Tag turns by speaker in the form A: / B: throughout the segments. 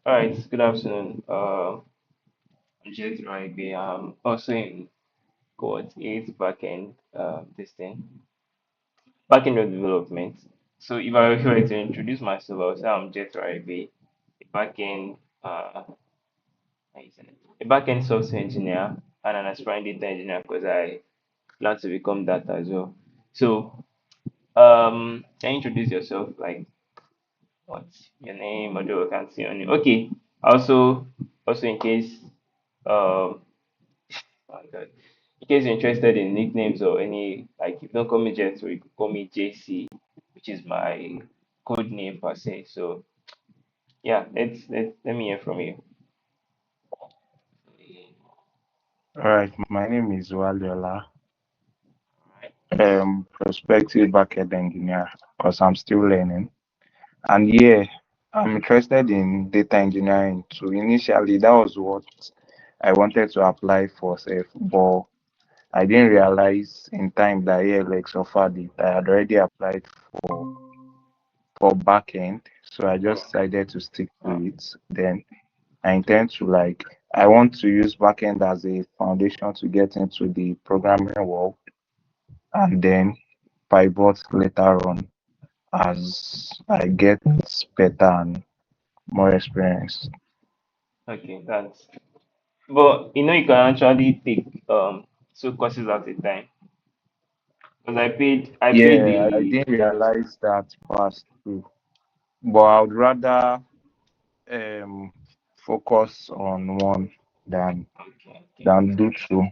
A: All right, good afternoon. I'm Jake Raigbe. I'm also in Cohort 8 backend, this thing, backend of development. So if I were to introduce myself, I would say I'm Jet Raigbe, a backend, how you say it? A backend software engineer and an aspiring data engineer because I plan to become that as well. So, can you introduce yourself? Like, what's your name? Although I can't see your name. Okay. Also in case, um, oh God. In case you're interested in nicknames or any, like, if you don't call me Jet, so you could call me JC, which is my code name per se. So yeah, let me hear from you.
B: All right, my name is Waliola,
A: Alright.
B: prospective backend engineer, because I'm still learning. And yeah, I'm interested in data engineering too. Initially, that was what I wanted to apply for, safe, but I didn't realize in time that ALX offered it. I had already applied for for backend, so I just decided to stick to it. Then I intend to I want to use backend as a foundation to get into the programming world and then pivot later on as I get better and more experience.
A: Okay, that's but you can actually take two courses at a time. Because I paid
B: Yeah, I
A: the
B: didn't realize that fast too. But I would rather um focus on one than
A: okay.
B: than do two.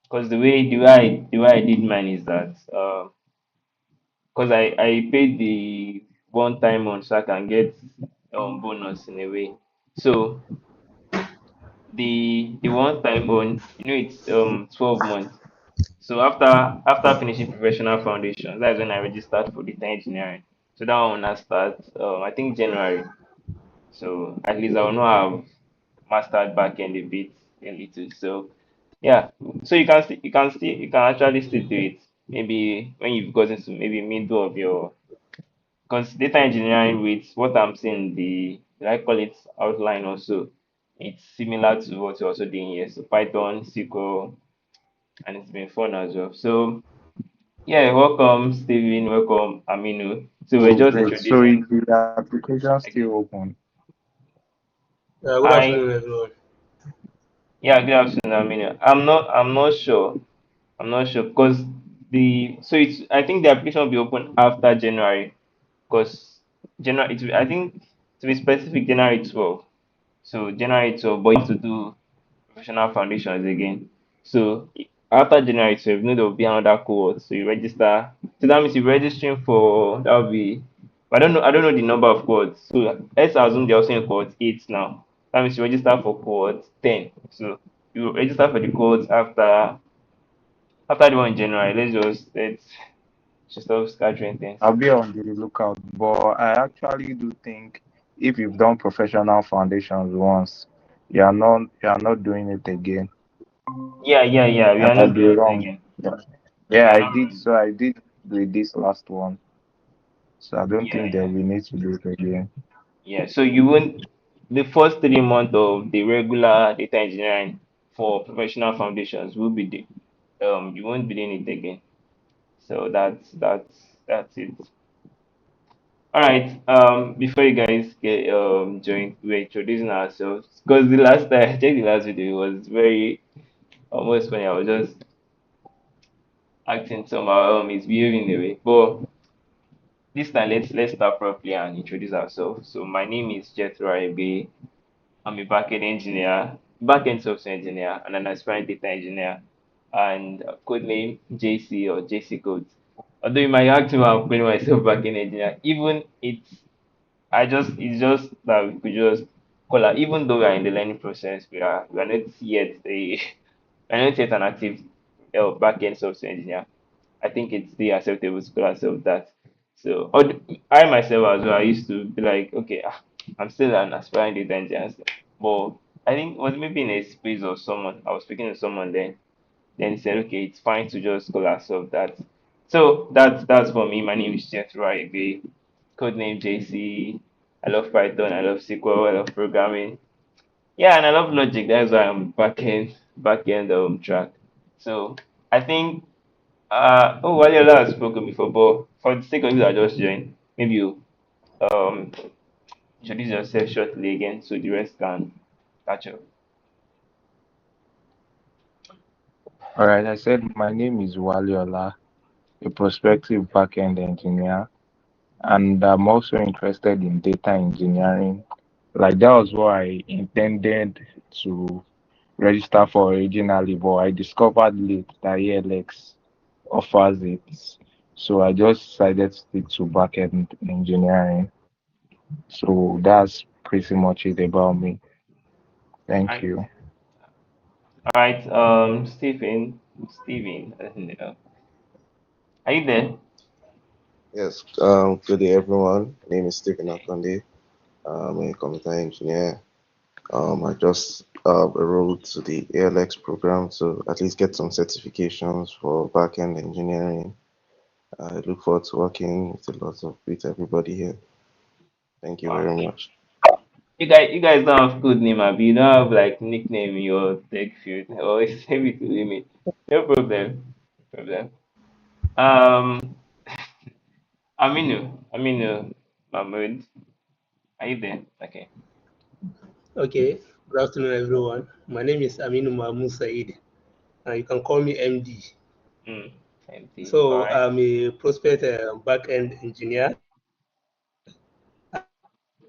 A: Because the way I did mine is that because I paid the one time on so I can get bonus in a way. So the one time on, it's 12 months. So after finishing professional foundation, that's when I registered for data engineering. So that one I start I think January. So at least I will know have mastered backend a little. So yeah, so you can actually still do it. Maybe when you've gotten to maybe middle of your, because data engineering with what I'm seeing, I call it outline also, it's similar to what you're also doing here. So Python, SQL, and it's been fun as well. So yeah, welcome Steven, welcome Aminu. So we're
B: Oh,
A: just
B: great. So is
A: introducing.
B: the application still
A: Okay.
B: open?
C: Yeah, good
A: I
C: afternoon, everyone.
A: Yeah, good afternoon, Aminu. I'm not sure. I'm not sure because I think the application will be open after January because I think to be specific, January 12th. So January 12th, but you have to do professional foundations again. So after January 12th, there will be another cohort. So you register. So that means you're registering for that will be. I don't know the number of cohorts. So let's assume they're also in cohort 8 now. That means you register for cohort 10. So you register for the cohorts after the one in January. Let's just stop scattering things.
B: I'll be on the lookout. But I actually do think if you've done professional foundations once, you are not doing it again.
A: Yeah. We
B: I
A: are
B: might
A: not
B: be
A: doing it
B: wrong.
A: again.
B: Yeah,
A: We
B: yeah,
A: are
B: I
A: not.
B: did. So I did with this last one. So I don't
A: Yeah,
B: think there
A: yeah.
B: will be need to do it again.
A: Yeah, so you won't the first 3 months of the regular data engineering for professional foundations will be you won't be doing it again. So that's it. All right. Before you guys get join, we're introducing ourselves because the last time I checked the last video it was very almost funny. I was just acting somehow misbehaving in a way, but this time let's start properly and introduce ourselves. So my name is Jethro Ibe. I'm a backend engineer, backend software engineer, and an aspiring data engineer, and code name JC or JC Codes. Although you might ask me why I'm calling myself backend engineer, even it's just that we could just call out. Even though we are in the learning process, we are not yet we are not yet an active backend software engineer. I think it's still acceptable to call ourselves that. So, I myself as well, I used to be like, okay, I'm still an aspiring data engineer, and stuff. But I think it was maybe in a space of someone, I was speaking to someone then he said, okay, it's fine to just call ourselves that. So that's for me. My name is Jethro Ibe, codename JC. I love Python. I love SQL. I love programming. Yeah, and I love logic. That's why I'm backend track. So I think Waliola has spoken before, but for the sake of you that just joined, maybe you um introduce yourself shortly again so the rest can catch up.
B: All right, I said my name is Waliola, a prospective backend engineer, and I'm also interested in data engineering. Like that was what I intended to register for originally, but I discovered late that ALX offers it. So I just decided to stick to backend engineering. So that's pretty much it about me. Thank
A: Alright,
B: you.
A: alright. Stephen, I don't know. Are you there?
D: Yes, good day everyone. My name is Stephen Akonde. I'm a computer engineer. I just enrolled to the ALX program to at least get some certifications for backend engineering. I look forward to working with everybody here. Thank you
A: Wow.
D: very much.
A: You guys don't have good name, Abi. You don't have like nickname in your tech field, or it's maybe to limit. No problem. No problem. Um, Aminu, Mahmood, are you there? Okay.
C: Okay, good afternoon, everyone. My name is Aminu Mahmoud Said, and you can call me MD.
A: Mm, empty. All
C: So
A: right.
C: I'm a prospect back-end engineer.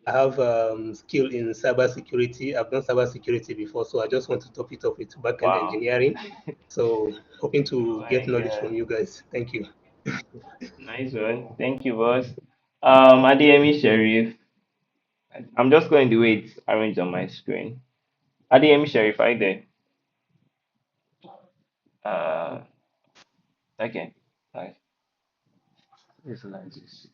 C: I have skill in cybersecurity. I've done cybersecurity before, so I just want to top it up with back-end
A: Wow.
C: engineering. So hoping
A: Oh
C: to get
A: my
C: knowledge
A: God.
C: from you guys. Thank you.
A: Nice one. Thank you, boss. Adeyemi Sharif. I'm just going the way it's arranged on my screen. Adeyemi Sharif, are you there? Uh, okay. Nice. This is nice.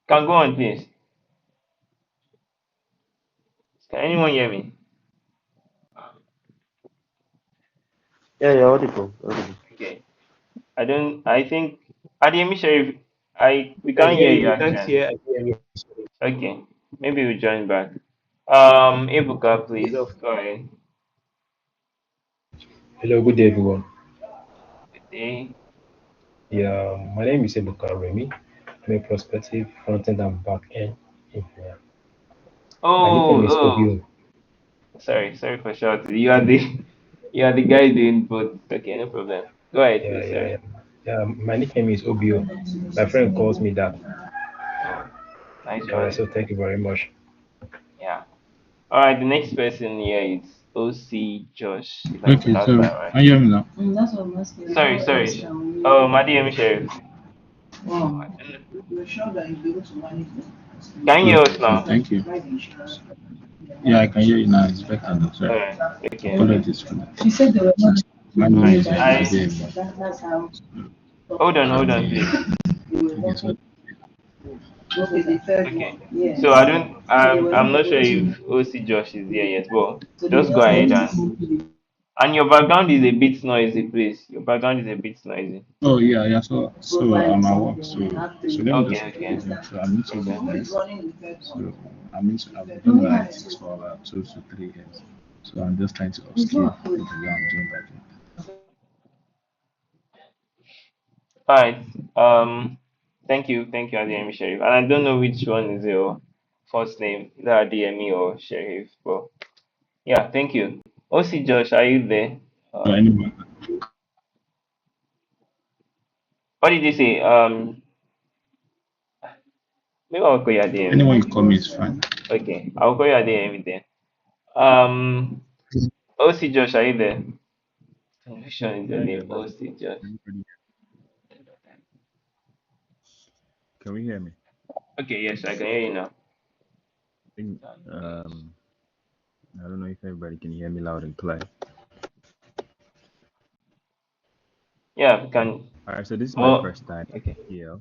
A: Can go on, please. Can anyone hear me?
D: Yeah, you're audible. Audible.
A: Okay. I think Adeyemi Sharif, we
C: I can
A: can't
C: hear
A: hear
C: you.
A: you
C: You can't
A: actually.
C: hear me.
A: Okay. Maybe we join back. Ebuka, please
C: It's
A: go ahead.
E: Hello, good day, everyone.
A: Good day.
E: Yeah, my name is Ebuka Remy. I'm a prospective front-end and back-end engineer. My
A: Oh,
E: nickname is
A: oh.
E: OBO.
A: Sorry for shouting. You are the guy doing both. Okay, no problem. Go ahead,
E: Yeah,
A: please.
E: yeah,
A: Sorry.
E: yeah. Yeah, my nickname is OBO. My friend calls me that.
A: Oh, nice
E: Yeah,
A: one.
E: so thank you very much.
A: Yeah. All right. The next person here is OC Josh, if I
F: Okay,
A: pronounce
F: sorry.
A: that right.
F: Can you hear me now?
G: That's what I'm asking.
A: Sorry,
G: How else
A: sorry.
G: can
A: Oh,
G: we
A: Madam Sheriff. Oh, I
G: wow.
A: don't know.
G: You're sure that you'll be able to manage them?
A: Can you hear
F: Okay,
A: us
F: so
A: now?
F: thank you.
G: Life insurance.
F: Yeah, I can hear you now. It's better now.
A: All
F: Sorry.
A: right. Okay. Okay.
F: Apologies for that.
G: She said they were not
F: My
A: All
F: name
A: right.
F: is
G: managed
A: I
F: Adeyemo.
G: that's how
A: hold on,
F: Okay.
A: please.
G: they were
F: Okay,
G: not
F: so
G: okay, the third
A: Okay.
G: one.
A: So I
G: Yes.
A: don't.
G: So they were
A: I'm
G: not
A: not sure
G: able
A: if
G: to
A: OC Josh is here yet, but
G: so they
A: just go
G: just
A: ahead
G: left
A: and. And your background is a bit noisy, please. Your background is a bit noisy.
F: oh yeah, yeah. So
G: provide
F: I'm at work.
G: something.
F: So
G: We have
F: so
G: three.
F: let me just
A: Okay.
F: quickly
A: Okay.
F: join. So I'm into
A: Okay.
G: Who is
F: business.
G: running the third one?
F: So I've been doing analytics for about 2 to 3 years. So I'm just trying to
G: It's
F: upskill
G: not food.
F: into what I'm doing back end.
A: All right. Thank you, Adeyemi Sheriff. And I don't know which one is your first name, either Adeyemi or Sheriff. But yeah, thank you. OC Josh, are you there?
F: So anyone
A: What did you say? Maybe I'll call you Adeyemi.
F: anyone you call me is fine.
A: Okay, I'll call you Adeyemi then. Um, OC Josh, are you there? Which one is your
B: Yeah, yeah,
A: name?
B: that's
A: OC Josh.
B: everybody. Can we hear me?
A: Okay, yes, I can hear you now.
B: I think I don't know if everybody can hear me loud and clear.
A: Yeah, we can.
B: All right, so this is my
A: More.
B: first time
A: Okay.
B: here,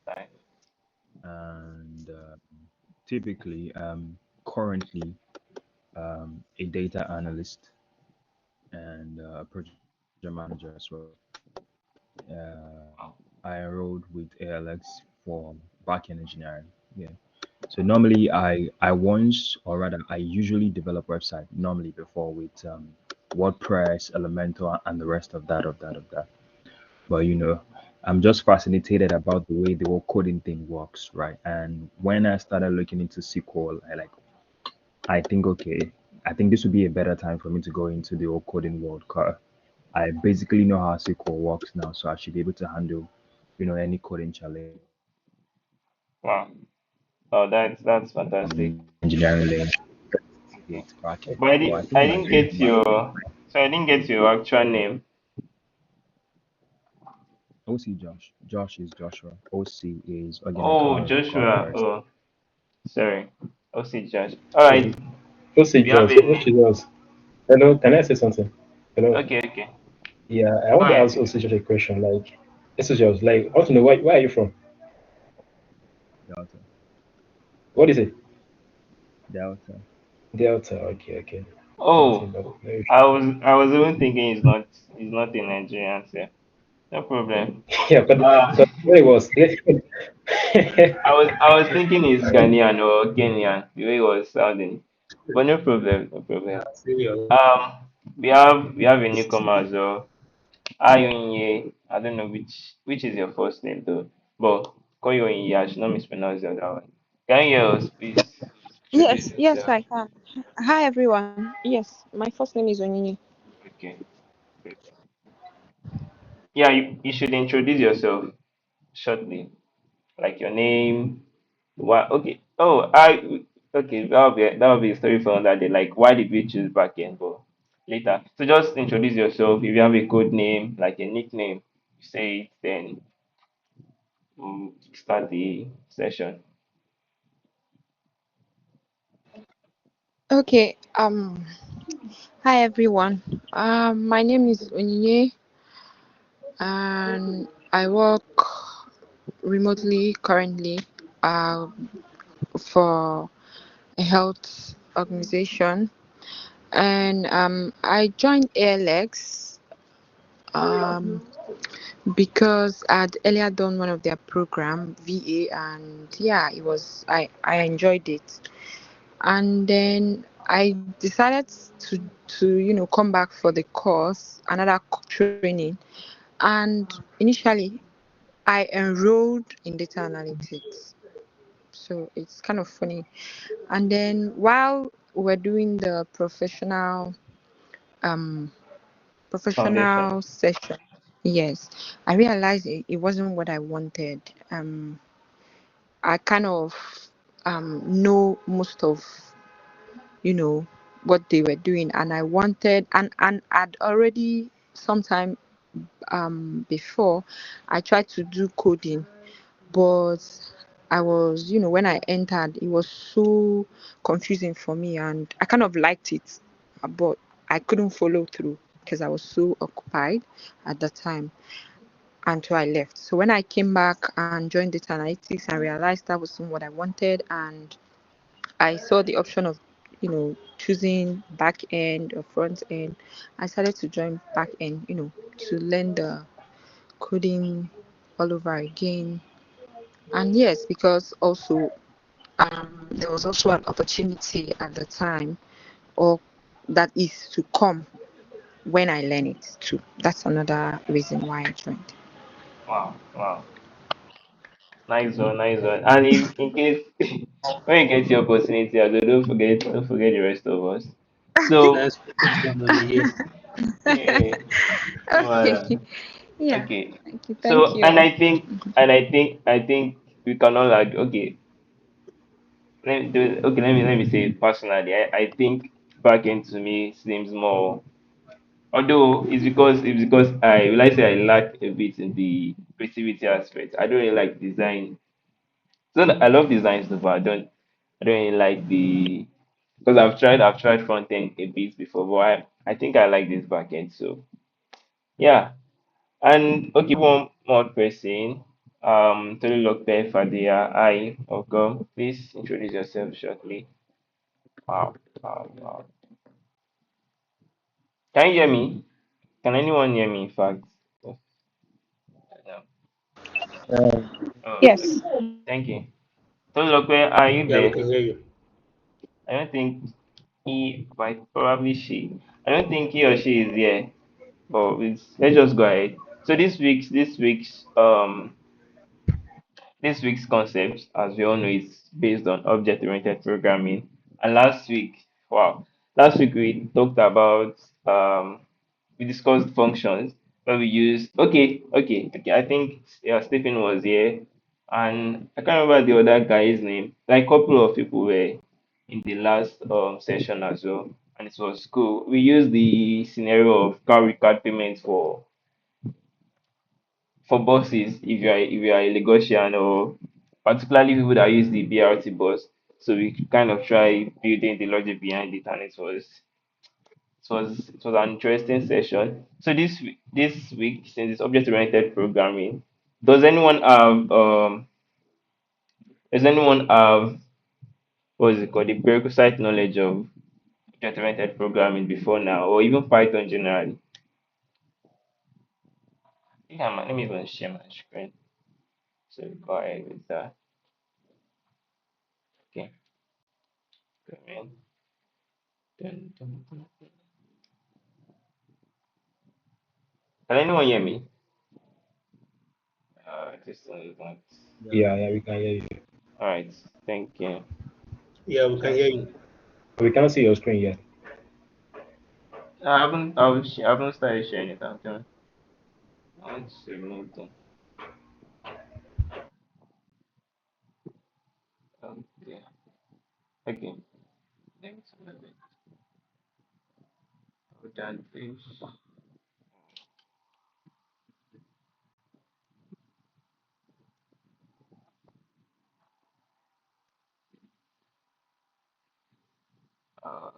A: Fine.
B: and typically currently a data analyst and a project manager as well.
E: Uh, I enrolled with ALX for backend engineering. Yeah. So normally I once or rather I usually develop website normally before with WordPress, Elementor, and the rest of that. But I'm just fascinated about the way the whole coding thing works, right? And when I started looking into SQL, I think okay, I think this would be a better time for me to go into the whole coding world. 'Cause I basically know how SQL works now, so I should be able to handle, any coding challenge
A: Wow. Oh, that's fantastic.
E: engineering lane
A: Okay.
E: to back it.
A: But I
E: But I
A: didn't
E: think
A: I
E: my
A: didn't get I didn't get your actual name.
E: OC Josh. Josh is Joshua. OC is
A: Oh,
E: Ogenekaro, the car
A: Joshua.
E: first.
A: Oh, sorry. Oh, see, Josh. All
E: Okay.
A: right.
E: Who say
A: We have
E: Josh?
A: a
E: Who say Josh? Hello, can I say something? Hello.
A: okay, okay.
E: Yeah, I want
A: All
E: to
A: right.
E: ask OC Josh a question. Like, this is Josh. Like, I want to know where are you from? Delta. What is it? Delta. Delta. Okay, okay.
A: Oh,
E: Nothing, but very
A: I was even thinking he's not in Nigerian, so no problem.
E: yeah, but
A: Uh,
E: so what it was.
A: I was thinking he's Ghanaian or Kenyan, the way he was sounding. But no problem, no problem.
C: Serious.
A: Um, we have a newcomer as well. Ayonye. I don't know which is your first name though. But call you Onyinye. I should not mispronounce the other one. Can you hear us, please? Introduce
H: Yes, yes,
A: yourself.
H: I can. Hi, everyone. Yes, my first name is Onyinye.
A: Okay, great. Yeah, you should introduce yourself shortly, like your name. Why? Okay. Oh, okay. That'll be a story for another day. Like, why did we choose backend? But later. So just introduce yourself. If you have a code name, like a nickname, you say it. Then start the session.
H: Okay. Hi, everyone. My name is Onyinye, and I work remotely currently uh, for a health organization, and I joined ALX because I'd earlier done one of their program VA, and yeah, I enjoyed it. And then I decided to come back for the course, another training, and initially I enrolled in data analytics. So it's kind of funny. And then while we're doing the um
A: Foundation.
H: professional session, yes, I realized it wasn't what I wanted. I kind of know most of you know what they were doing, and I wanted, and I'd already sometime before I tried to do coding, but I was, when I entered, it was so confusing for me, and I kind of liked it, but I couldn't follow through because I was so occupied at the time until I left. So when I came back and joined data analytics, I realized that wasn't what I wanted, and I saw the option of, choosing back end or front end. I started to join back end, to learn the coding all over again. And yes, because also there was also an opportunity at the time, or that is to come when I learn it too. That's another reason why I joined.
A: Wow, wow. Nice one, nice one. And if in case when you get the opportunity, as well, don't forget the rest of us. So
C: Nice one, Onyinye.
A: yeah, no matter.
H: Okay. Yeah.
A: Okay.
H: Okay. Thank
A: So and
H: you.
A: I think we can all agree. Okay, let me say personally, I think backend to me seems more. Although it's because I say I lack a bit in the creativity aspect. I don't really like design. So I love design stuff, but I don't really like the because I've tried front end a bit before, but I think I like this back end. So yeah. And okay, one more person. Tolulokpe Fadia, hi, welcome. Please introduce yourself shortly. Wow, wow, wow. Can you hear me? Can anyone hear me? In fact, Oh,
H: Yes.
A: okay. Thank you. So, Lokwe, are you
C: Yeah, we
A: there?
C: can hear you.
A: I don't think but probably she. I don't think he or she is here. But let's just go ahead. So this week's concept, as we all know, is based on object-oriented programming. And last week we talked about we discussed functions where we used okay. I think Stephen was here, and I can't remember the other guy's name. Like a couple of people were in the last session as well, and it was cool. We used the scenario of card payment for buses if you are a Lagosian or particularly people that use the BRT bus. So we kind of try building the logic behind it, and it was an interesting session. So this week since it's object oriented programming, does anyone have um does anyone have what is it called the prerequisite knowledge of object oriented programming before now or even Python generally? Yeah, man, let me even share my screen. So go ahead with that. Okay. Come in. Dun, dun, dun. Can anyone hear me? This one is not.
I: Yeah, yeah, we can hear you.
A: All right. Thank you.
C: Yeah, we can
A: Just
C: hear you.
I: We cannot see your screen yet.
A: I haven't started sharing it. Let's remove them. Okay. Okay. Thanks. Done, please. Uh,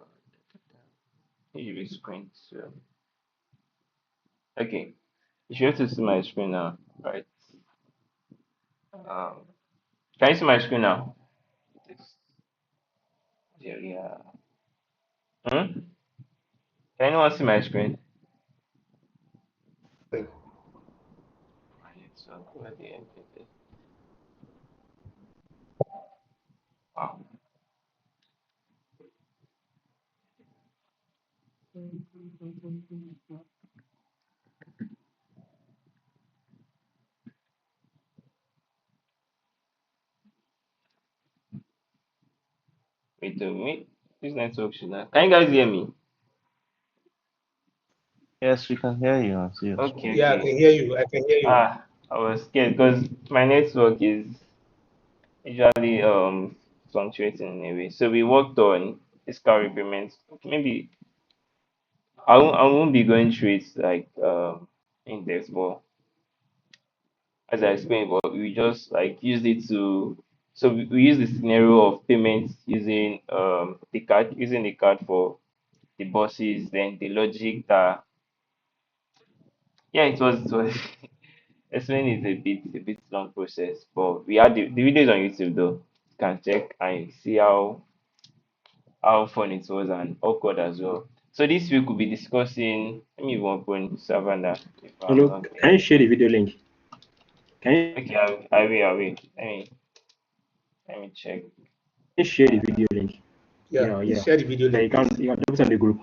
A: maybe screen. So, okay. You should have to see my screen now, right? Um, can you see my screen now? This, yeah. Hmm? Can anyone see my screen? Right, so where the MP3? Wow. Wait. This network should not. Can you guys hear me?
D: Yes, we can hear you and see your
A: Okay,
D: screen.
C: Yeah, I
A: okay.
C: can hear you. I can hear you.
A: I was scared because my network is usually fluctuating in a way. So we worked on fiscal repayments. Maybe I won't be going through it like in depth, but as I explained, but we just like used it to we use the scenario of payments using the card for the buses, then the logic that yeah it was explaining is a bit long process, but we had the videos on YouTube though. You can check and see how fun it was and awkward as well. So this week we'll be discussing. Let me even open Savannah if I'm
I: Hello,
A: logged
I: can
A: in.
I: you share the video link? Can
A: Okay, I will. Let me check.
I: you share the video link?
C: Yeah,
I: Yeah,
C: please
I: yeah.
C: share the video
I: Yeah,
C: link, please.
I: you can put it on the group.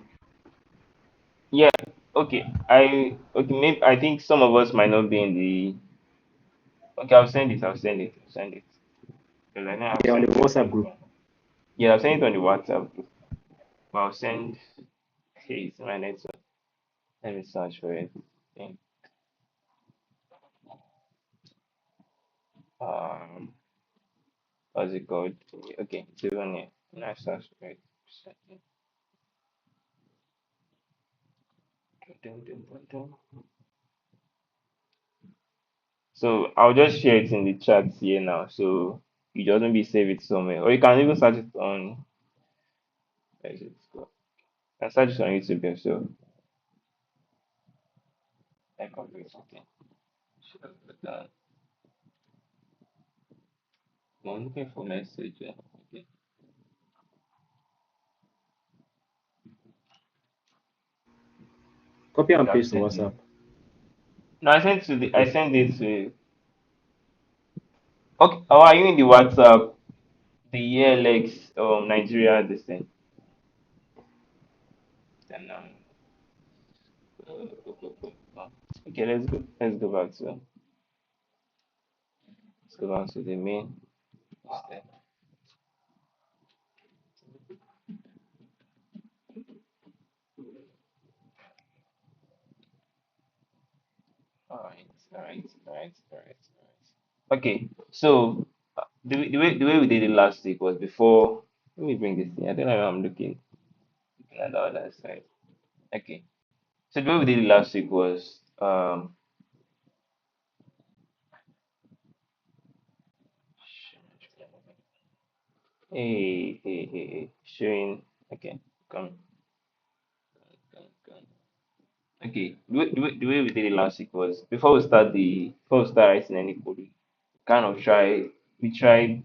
A: Yeah, okay. Maybe I think some of us might not be in the. Okay, I'll send it. Because I know I have
I: Yeah, on the
A: some
I: WhatsApp
A: people.
I: group.
A: Yeah, I'll send it on the WhatsApp group. But I'll send. Hey, it's my network. Let me search for it. Okay. Um, what's it called? Okay, it's even here. Nice search for it. Dun, dun, dun, dun. So I'll just share it in the chat here now. So you just maybe save it somewhere, or you can even search it on. Where is it? Go. You can search it on YouTube yourself. I copy it. Okay. Should have put that. I'm looking for message. Okay.
I: Copy
A: Okay,
I: and
A: I've
I: paste to
A: sent it.
I: WhatsApp.
A: No, I sent to the. I
I: Okay.
A: sent it to. Okay, how are you in the WhatsApp? The ALX Nigeria this thing. Then, okay, let's go. Let's go back to the main. Step. All right, all right, all right, all right, all right. Okay, so the way we did it last week was before. Let me bring this thing. I don't know how I'm looking at the other side. Okay, so the way we did it last week was showing. Okay, come, come. Okay, the way we did it last week was before we start writing any code, we kind of we tried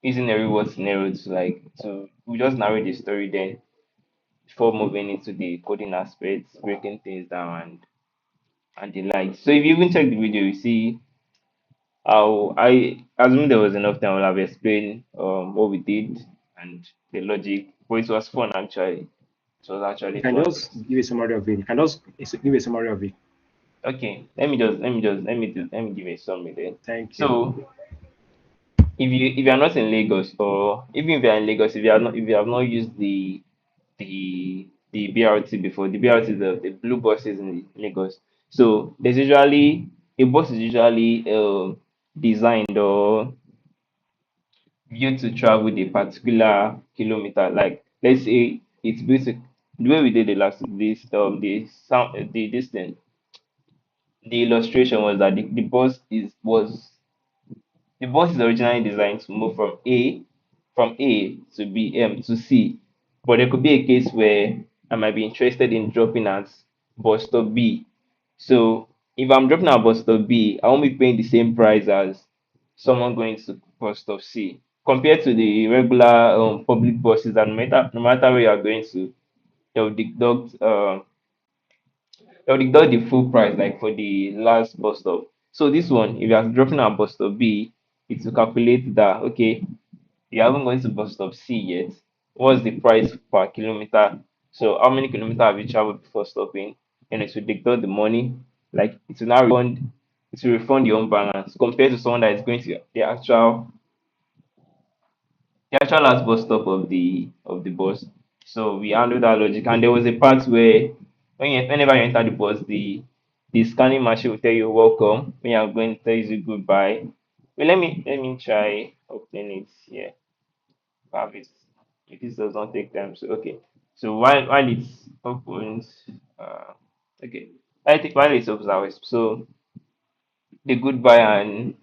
A: using a reward scenario to we just narrate the story then before moving into the coding aspects, breaking things down and the like. So if you even check the video, you see how I assume there was enough time I will have explained what we did and the logic. But it was fun actually. It was
I: You
A: actually
I: can
A: fun.
I: just give a summary of it. You can just give a summary of it.
A: Okay, let me give a summary then.
I: Thank you.
A: So if you are not in Lagos, or even if you are in Lagos, if you have not used the BRT before, the BRT is the blue buses in Lagos. So there's usually a bus is usually designed or built to travel a particular kilometer. Like let's say it's basic the way we did the last the sound the this thing the illustration was that the bus is originally designed to move from A to B to C, but there could be a case where I might be interested in dropping at bus stop B. So if I'm dropping at bus stop B, I won't be paying the same price as someone going to bus stop C. Compared to the regular public buses that no matter where you are going to, they'll deduct the full price like for the last bus stop. So this one, if you are dropping at bus stop B, it will calculate that okay, you haven't gone to bus stop C yet. What's the price per kilometer? So how many kilometers have you traveled before stopping? And it will deduct the money. Like it will refund your own balance compared to someone that is going to the actual last bus stop of the bus. So we handled that logic, and there was a part where whenever you enter the bus, the scanning machine will tell you welcome when you are going to tell you goodbye. Well, let me try opening it here. Have it. If this does not take time, so okay. So while it's opens, okay. I think while it's opens, so the goodbye and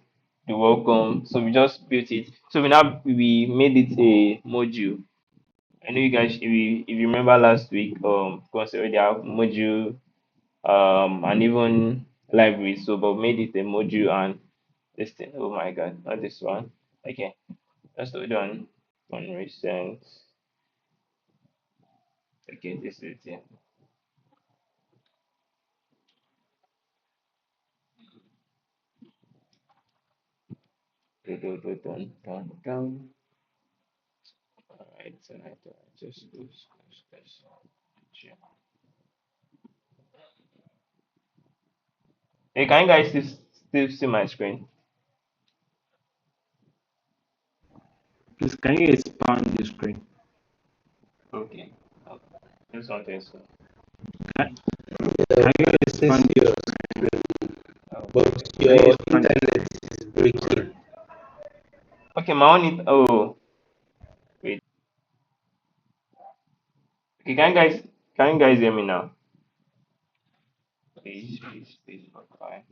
A: the welcome. So we just built it. So we made it a module. I know you guys, if you remember last week, because we already have module, and even library. So, but we made it a module and this thing. Oh my God, not this one. Okay, let's do it on recent. Okay, this is it. Dun, dun, dun, dun, dun, dun. All right, so I just this. Hey, can you guys still see my screen?
I: Please, can you expand the screen?
A: Okay. Okay. Just something so.
I: Can,
C: Yeah,
I: can you
C: we can
I: expand
C: see
I: the
C: your
I: screen?
C: screen,
A: Okay.
C: but
I: Can you
C: your
I: expand it?
C: internet is breaking.
A: Okay, my own it. Oh, wait. Okay, can you guys hear me now? Please. Okay.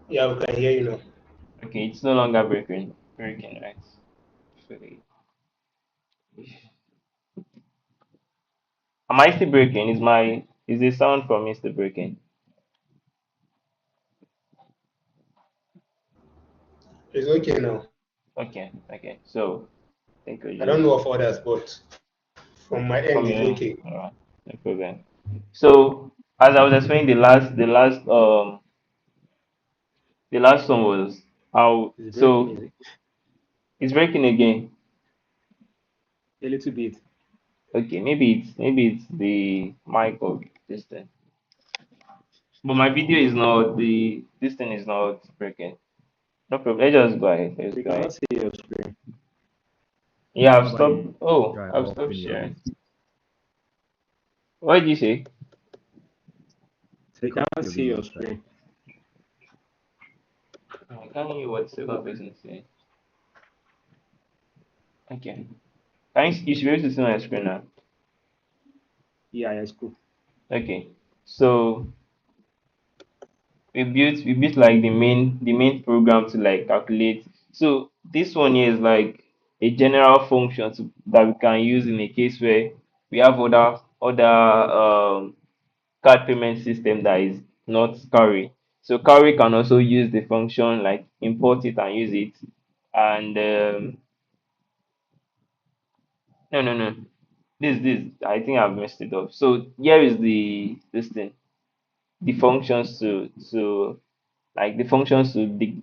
C: Yeah, we can hear you now.
A: Okay, it's no longer breaking, right? Sorry. Am I still breaking? Is the sound from me still breaking?
C: It's okay now.
A: Okay. So I think I
C: I don't
A: just
C: know of others, but from my end,
A: from
C: it's
A: your end.
C: okay.
A: Alright, no problem. So As I was explaining, the last one was how.
I: It's breaking,
A: So
I: is it?
A: it's breaking again.
I: A little bit.
A: Okay, maybe it's the mic of this thing. But my video is not the this thing is not breaking. No problem. Let's just go ahead. Let's
I: We
A: go
I: cannot
A: ahead.
I: see your screen.
A: Yeah,
E: How
A: I've
E: about
A: stopped.
E: you
A: Oh,
E: try
A: I've stopped
E: opening your
A: sharing.
E: mic?
A: What did you say?
I: We
E: Take off
I: cannot
E: your
I: see
E: video
I: your
E: and try.
I: screen.
A: I can't hear what the second person is saying. Okay. Thanks. You should be able to see my screen now.
I: Yeah, yeah, it's cool.
A: Okay. So we built like the main program to like calculate. So this one here is like a general function that we can use in a case where we have other card payment system that is not carry. So carry can also use the function like import it and use it. And no. This I think I've messed it up. So here is the this thing. The functions to like the functions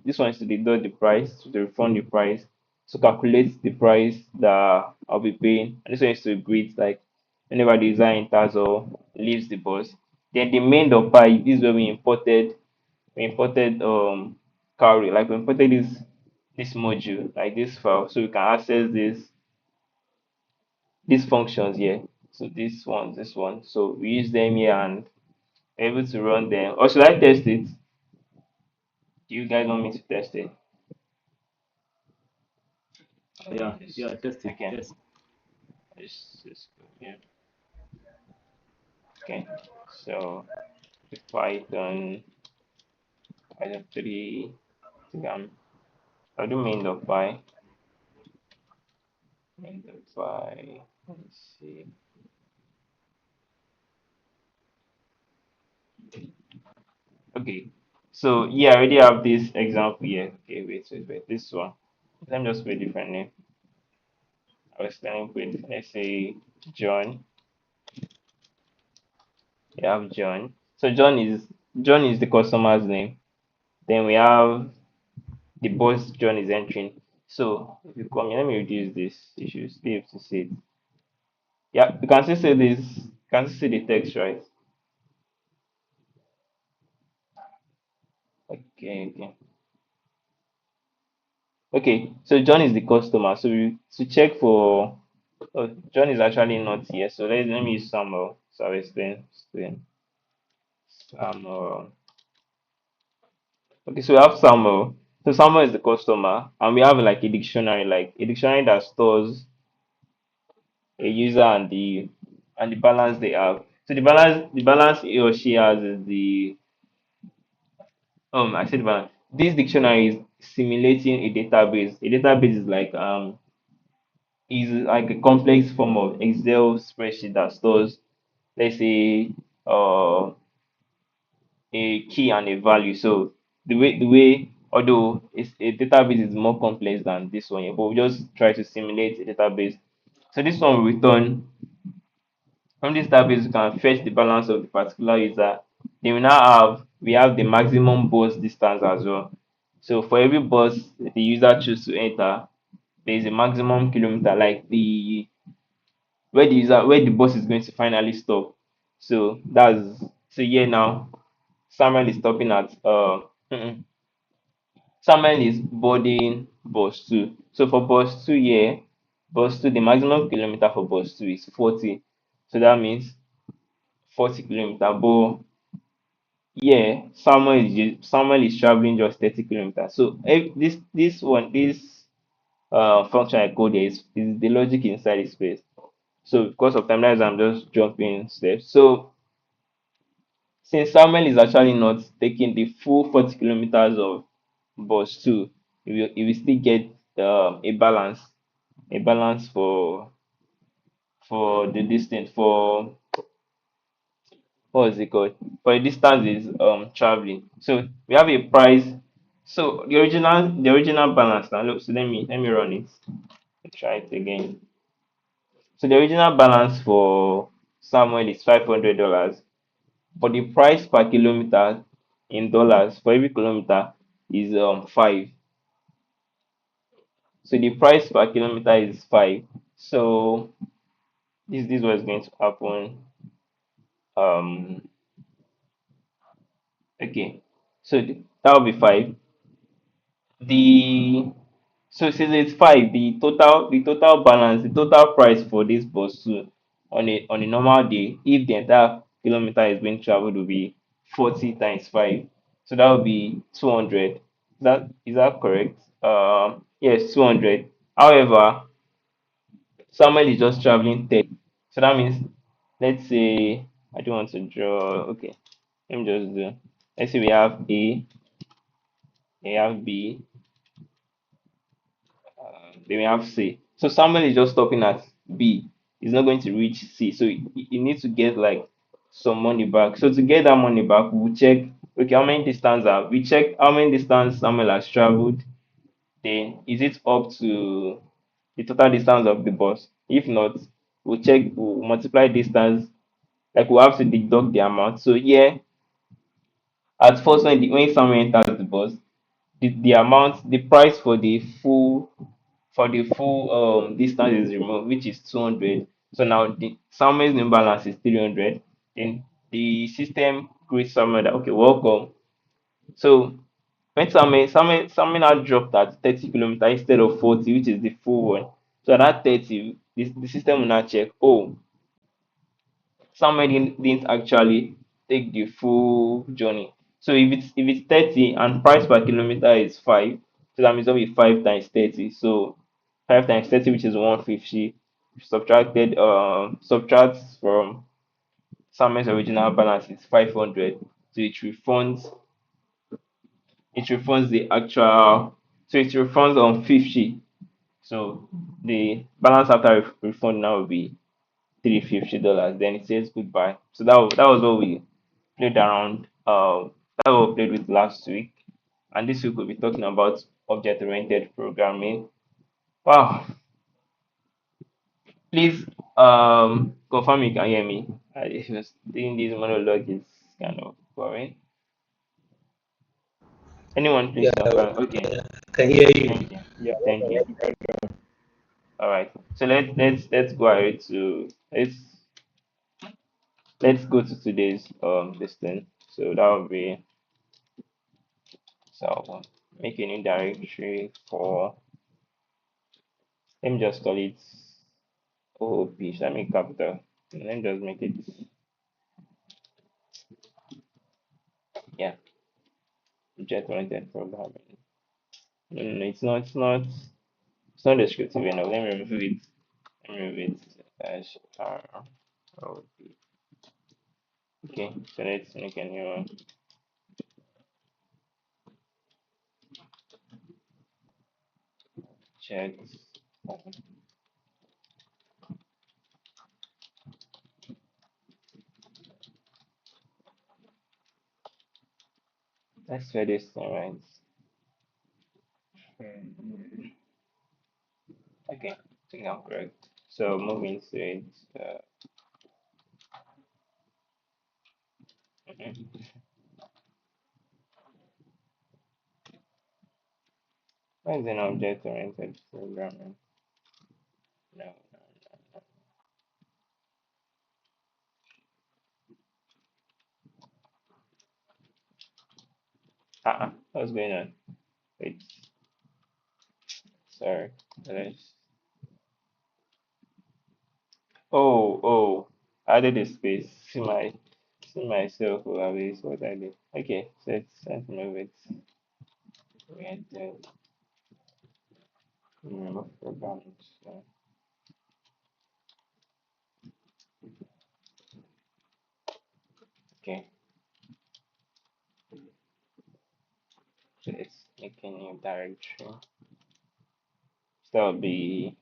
A: this one is to deduct the price, to refund the price, to calculate the price that I'll be paying, and this one is to greet like whenever the user enters or leaves the bus. Then the main dot py, this is where we imported carry, like we imported this module, like this file, so we can access these functions here. So this one. So we use them here and we're able to run them. Or should I test it? Do you guys want me to test it?
I: Yeah, yeah, test it,
A: Okay.
I: test.
A: Just go here. Okay. So the Python 3 program. I'll do main.py. Let's see. Okay. So yeah, I already have this example here. Okay, wait. This one. Let me just put a different name. I was starting with, let's say, John. We have John. So John is the customer's name. Then we have the boss John is entering. So if you come here, let me reduce this. You should be able to see it. Yeah, you can still see this. You can still see the text, right? Okay. Okay. So John is the customer. So to check for. Oh, John is actually not here. So let me use Samuel. So I'll explain. Samuel. Okay, so we have Samuel. So Samuel is the customer, and we have like a dictionary that stores a user and the balance they have. So the balance he or she has is the I said balance. This dictionary is simulating a database. A database is like a complex form of Excel spreadsheet that stores, let's say, uh a key and a value. So the way although it's, a database is more complex than this one here, but we just try to simulate a database. So this one will return from this database. You can fetch the balance of the particular user. Then we have the maximum bus distance as well. So for every bus the user choose to enter, there is a maximum kilometer, like where the bus is going to finally stop. So here now Samuel is stopping at Samuel is boarding bus 2. So for bus 2 here, bus 2, the maximum kilometer for bus 2 is 40. So that means 40 kilometer. But yeah, Samuel is traveling just 30 kilometers. So if this function I code here is the logic inside the space. So because of time, that's why I'm just jumping steps. So since Samuel is actually not taking the full 40 kilometers of bus 2, he will still get a balance for the distance, for what is it called, for the distance is traveling. So we have a price. So the original balance now. Look, so let me run it. Try it again. So the original balance for Samuel is $500. but the price per kilometer in dollars for every kilometer is 5. So the price per kilometer is 5. So this was going to happen. Um, okay. So that will be 5. The So since it's 5, the total balance, the total price for this bus too on a normal day, if the entire kilometer is being traveled, will be 40 times 5. So that would be 200. Is that correct? Yes, 200. However, someone is just traveling 30. So that means, let's say, I don't want to draw. Okay, let me just do. Let's say we have B, they may have C. So somebody is just stopping at B. He's not going to reach C. So he needs to get like some money back. So to get that money back, we'll check, okay, how many distance are we check how many distance Samuel has traveled. Then is it up to the total distance of the bus? If not, we'll multiply distance, like we'll have to deduct the amount. So yeah, at first when Samuel enters the bus, the amount, the price for the full distance is removed, which is 200. So now the Samuel's new balance is 300. Then the system greets Samuel that, okay, welcome. So when Samuel now dropped at 30 kilometers instead of 40, which is the full one. So at that 30, the system will now check, oh, Samuel didn't actually take the full journey. So if it's 30 and price per kilometer is 5, so that means it'll be 5 times 30. So 5 times 30, which is 150, subtracts from Samuel's original balance is 500. So it refunds the actual, so it refunds on 50. So the balance after refund now will be $350. Then it says goodbye. So that was what we played around. That was what we played with last week, and this week we'll be talking about object-oriented programming. Wow! Please confirm you can hear me. I was doing this monologue is kind of boring. Anyone please
C: Yeah,
A: confirm? Okay,
C: I can hear you.
A: thank you,
E: Yeah,
A: thank you.
E: welcome.
A: All right. So let's go ahead to let's go to today's this thing. So that will be, so make a new directory for, let me just call it OOP. Should I make capital? Let me just make it, yeah, object oriented programming. No, no, no, it's not descriptive enough. Let me remove it. Let me remove it. Dash R O P. Okay, so let's make a new one. Check. Let's try this thing, right? Okay, I think I'm correct. So moving to it. Uh, mhm. What is an object-oriented programming? No, no, no. What's going on? Wait, sorry. Let's. Oh, I added a space. See myself always what I did. Okay, so let's move it. Oriented. Remember programming. So, okay, so let's make a new directory. So that'll be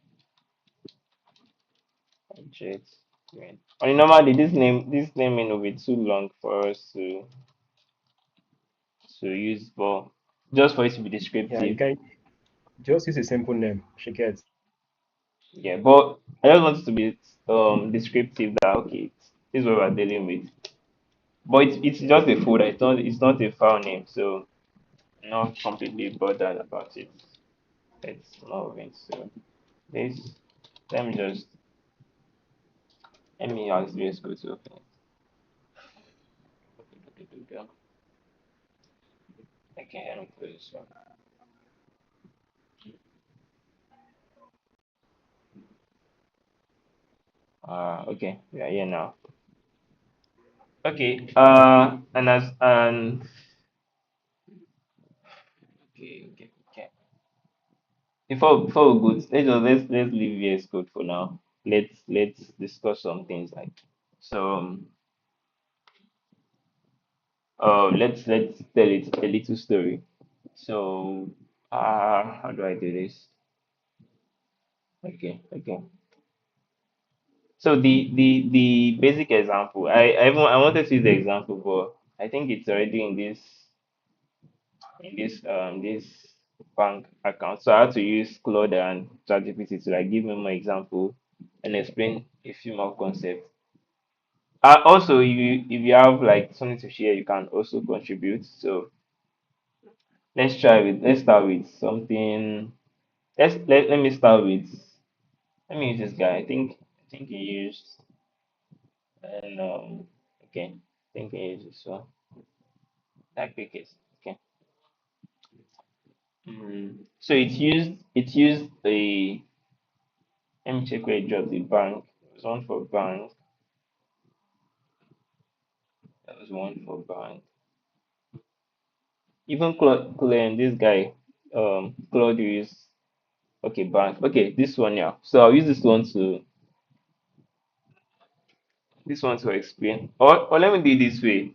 A: object. On a normal day, this naming will be too long for us to use, but just for it to be
E: Yeah, you
A: descriptive.
E: can just use a simple name. She gets.
A: Yeah, but I just want it to be descriptive that, okay, this is what we're dealing with. but it's just a folder. It's not a file name, so I'm not completely bothered about it. Let's move it. So this, let me just let me ask VS Code to open it. Okay, let me close this one. Okay, we are here now. Okay, and as and okay. Before we go, let's leave VS Code for now. Let's discuss some things like so. Let's tell it a little story. So, how do I do this? Okay. So the basic example, I wanted to use the example, but I think it's already in this bank account. So I had to use Claude and ChatGPT to like give me more example and explain a few more concepts. Also, if you have like something to share, you can also contribute. So let's start with something. Let me start with let me use this guy. I think he used and okay. I think he used this one. That quick is okay. So it used a let me check where it dropped the bank. There was one for bank. There was one for bank. Even this guy, Claude used okay bank. Okay, this one yeah. So I'll use this one to explain. Or let me do it this way.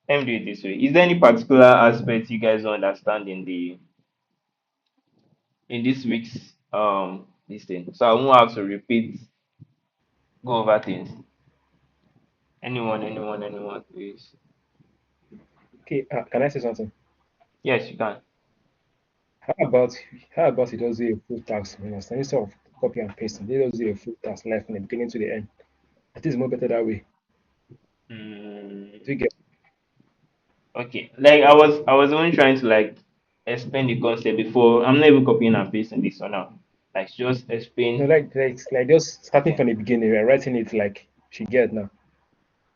A: Let me do it this way. Is there any particular aspect you guys don't understand in this week's this thing? So I won't have to repeat, go over things. Anyone, please.
J: Okay, can I say something?
A: Yes, you can.
J: How about how about you just do a full task, you understand? Instead of copy and pasting, they just do a full task live from the beginning to the end. I think it's more better that way. Do you
A: Mm,
J: get
A: okay. Like I was only trying to like explain the concept before. I'm not even copying and pasting this one now. Like just
J: no
A: explain.
J: like just starting
A: Okay.
J: from the beginning, right? Writing it like she get now.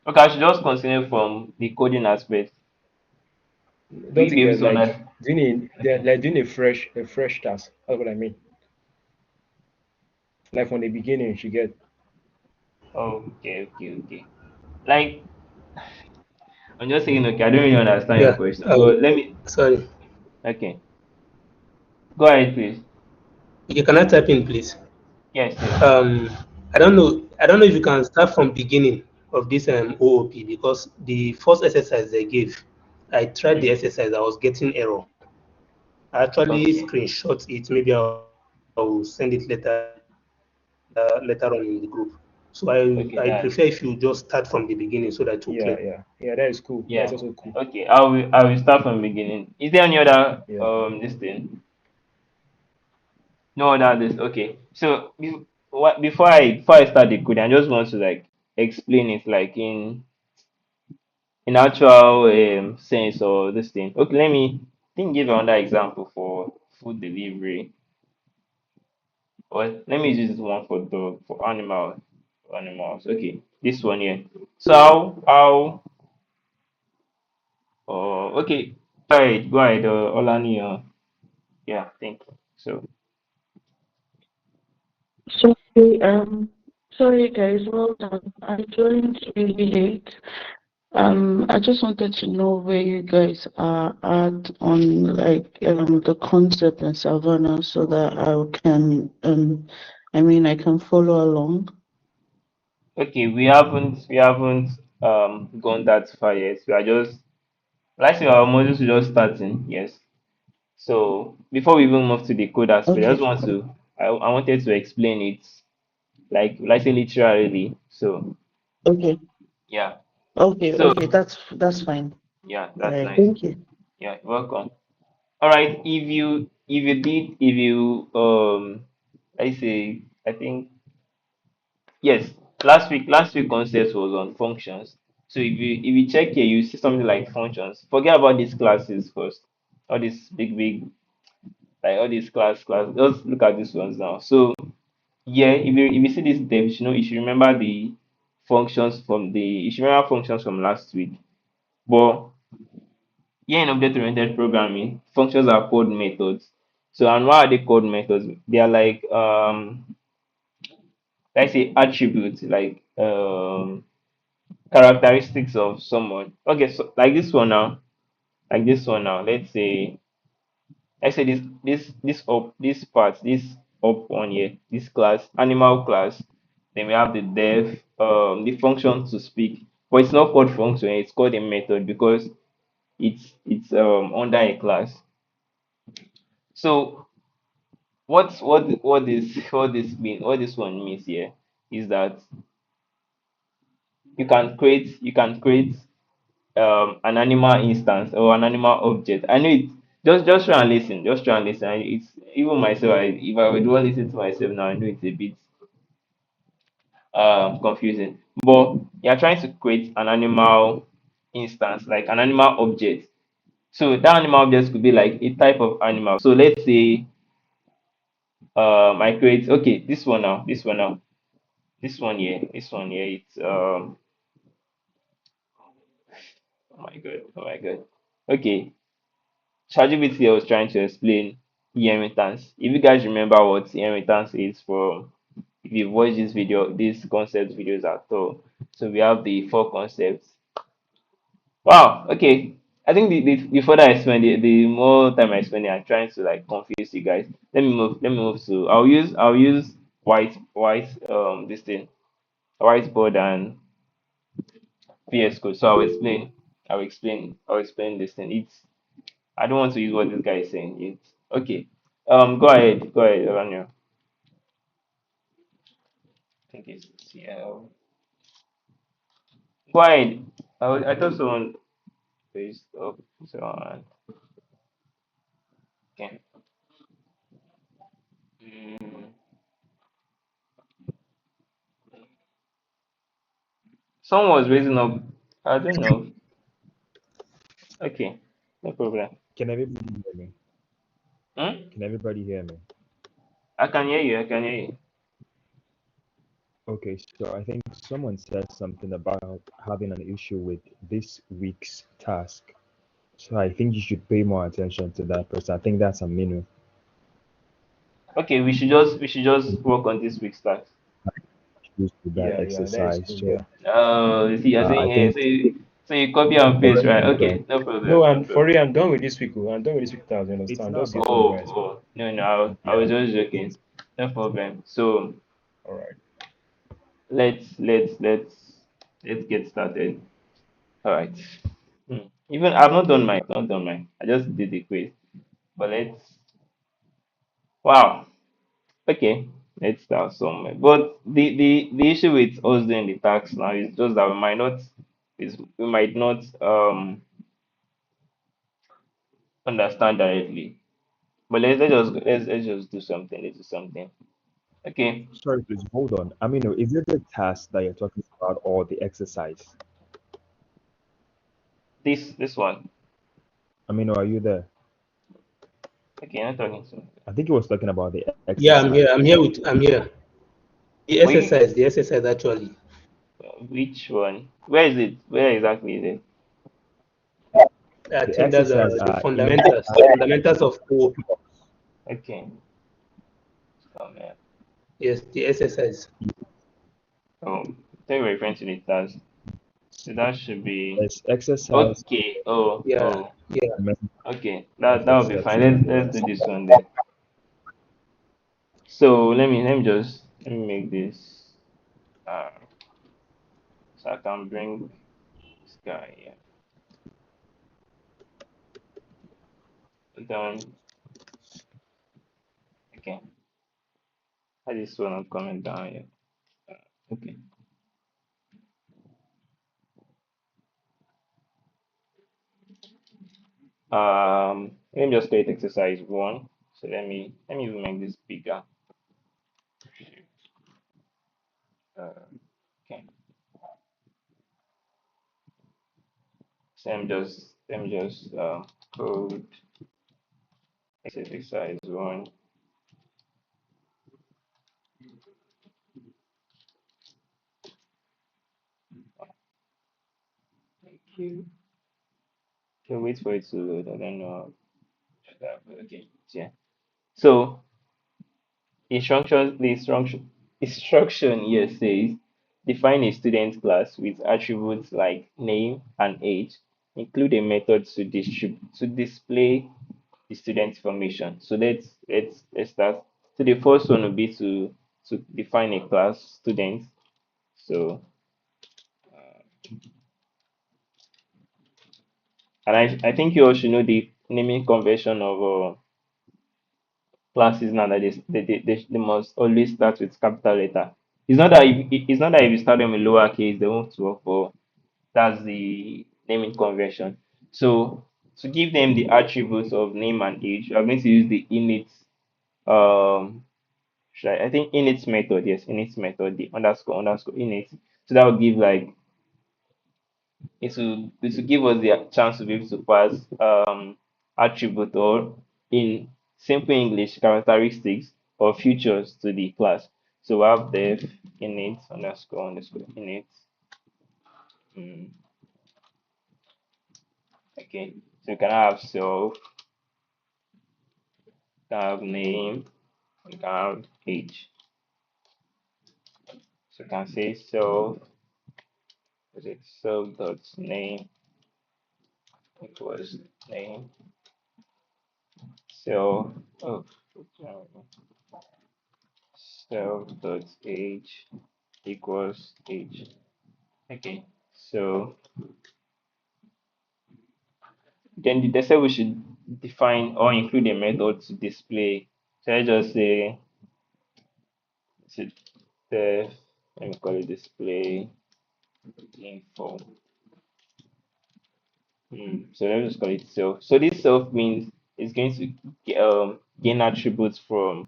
A: Okay, I should just continue from the coding aspect. Will
J: Don't
A: you
J: you
A: be able
J: get
A: to
J: like
A: understand? Okay.
J: like doing a fresh task. That's what I mean. Like from the beginning, she get.
A: Okay. Like I'm just saying, okay, I don't really understand your
C: Yeah.
A: question, but let me.
C: Sorry.
A: Okay, go ahead, please.
C: You cannot type in, please.
A: Yes.
C: Um, I don't know. I don't know if you can start from beginning of this OOP because the first exercise they gave, I tried the
A: Mm,
C: exercise. I was getting error. I actually
A: okay,
C: screenshot it. Maybe I'll send it later on in the group. So
A: okay,
C: I
A: that
C: prefer if you just start from the beginning so that it will clear.
J: Yeah. That is cool. That's
A: yeah.
J: also cool.
A: Okay, I will start from beginning. Is there any other
J: Yeah.
A: this thing? No other this. Okay, so before I start the code, I just want to like explain it like in actual sense or this thing. Okay, let me think give another example for food delivery. Or let me use this one for dog for animals. Okay, this one here. So how okay, go ahead, Olani. Yeah, thank you. So
K: Sorry, sorry guys, well done. I joined really late. I just wanted to know where you guys are at on like the concept in Savannah so that I can I can follow along.
A: okay, we haven't gone that far yet. We are just like say our modules are just starting. Yes. So before we even move to the code aspect, I just
K: Okay.
A: want to I wanted to explain it like say literally. So
K: Okay.
A: yeah.
K: Okay,
A: So
K: okay, that's fine.
A: yeah,
K: All
A: that's
K: right,
A: nice.
K: thank you.
A: Yeah, you're welcome. All right. If you I say I think yes, last week concept was on functions. So if you check here, you see something like functions. Forget about these classes first. All these big like all these class. Just look at these ones now. So yeah, if you see this dev, you should remember the functions from the you should remember functions from last week. But here in object-oriented programming, functions are code methods. So and why are they code methods? They are like let's say attributes, like characteristics of someone. Okay, so like this one now, let's say this one here, this class, animal class. Then we have the def, the function to speak, but it's not called function, it's called a method because it's under a class. So what this one means here is that you can create an animal instance or an animal object. I know it. Just try and listen. Just try and listen. It's even myself. If I would want to listen to myself now, I know it's a bit confusing. But you're trying to create an animal instance, like an animal object. So that animal object could be like a type of animal. So let's say I create, okay, this one here. It's oh my god. Okay, ChatGPT was trying to explain inheritance. If you guys remember what inheritance is, from if you've watched these concept videos at all. So we have the four concepts. Wow, okay. I think the further I spend it, the more time I spend it, I'm trying to like confuse you guys. Let me move to I'll use white this thing, whiteboard and VS Code. So I'll explain this thing. I don't want to use what this guy is saying. It's okay. Go ahead, Rania. I think it's CL. Go ahead. I thought someone raised up. So okay. Mm, someone was raising up. I don't know. Okay, no problem.
E: Can everybody hear me?
A: Hmm?
E: Can everybody hear me?
A: I can hear you. I can hear you.
E: Okay, so I think someone said something about having an issue with this week's task. So I think you should pay more attention to that person. I think that's a minimum.
A: Okay, we should just work on this week's task.
E: With that
J: Yeah, that is
E: exercise.
J: cool.
E: So
J: Yeah.
A: You see, you're
E: I
A: saying,
E: think
A: so you copy and paste,
E: already
A: right?
E: done.
A: Okay, no problem,
J: No,
A: no
J: I'm for
A: problem.
J: real. I'm done with this week. Oh. I'm done with this week. Task, you
E: It's
J: understand?
E: not
J: Just
E: bad.
J: it for you
A: Oh,
J: guys.
A: no, no, I was
E: Yeah.
A: just joking. No problem. So
J: All right.
A: let's get started. All right. Even I've not done mine. I just did the quiz. But wow. Okay, let's start somewhere. But the issue with us doing the tax now is just that we might not understand directly. But let's just do something. Let's do something. Okay.
E: Sorry, please hold on. I mean, is it the task that you're talking about or the exercise?
A: This one.
E: I mean, are you there?
A: Okay, I'm not talking to.
E: I think he was talking about the
C: Yeah, I'm here.
E: exercise.
C: I'm here. The
A: But you,
C: exercise, actually.
A: which one? Where is it? Where exactly is it?
C: I
E: The
C: think that's
E: exercise
C: the
E: are in
C: fundamentals of OOP.
A: Okay. Come here.
C: Yes, the exercise.
A: Oh, I think we're referring to the task. So that should be
E: yes, exercise
A: okay. Oh,
C: Yeah,
A: oh.
C: yeah.
A: Okay.
E: of
A: That will be fine.
E: exceptional
A: Let's do this one then. So let me make this uh so I can bring this guy here. Done. Okay. I just wanna comment down here. Okay. Let me just create exercise one. So let me even make this bigger. Uh, okay. let me just code exercise one. Thank you. Okay, wait for it to load. I don't know. Okay, yeah. So the instruction here says define a student class with attributes like name and age. Include a method to display the student information. So let's start. So the first one will be to define a class student. So and I think you all should know the naming convention of classes now that they must always start with capital letter. It's not that if you start them with lowercase they won't work, but that's the naming convention. So to give them the attributes of name and age, we are going to use the init I think init method, yes, init method, the underscore init. So that will give like it will give us the chance to be able to pass attribute or in simple English characteristics or features to the class. So we have def init underscore init. Mm, okay. So you can have self, you can have name, you can have age. So you can say self, is it self dot name equals name, self oh self dot age equals age. Okay, so then they said we should define or include a method to display. So I just say is it def, let me call it display info. So let me just call it self. So this self means it's going to gain attributes from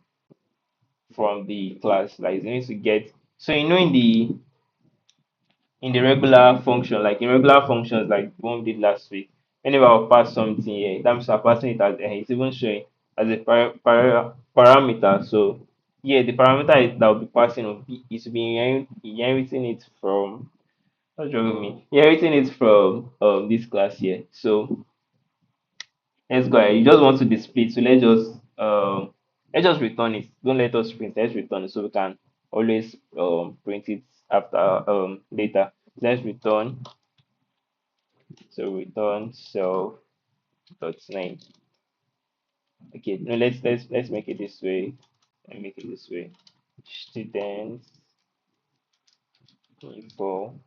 A: the class. Like it's going to get, so in the regular function, like in regular functions, like the one we did last week, whenever I pass something here, that means I'm passing it as it's even showing as a parameter. So yeah, the parameter that will be passing is to be inheriting it from, what's wrong with me? Inheriting it from this class here. So let's go ahead. You just want to display, so let's just return it. Don't let us print. Let's return it so we can always print it after later. Let's return. So return self dot name. Okay, no, let's make it this way. Let me make it this way. Student info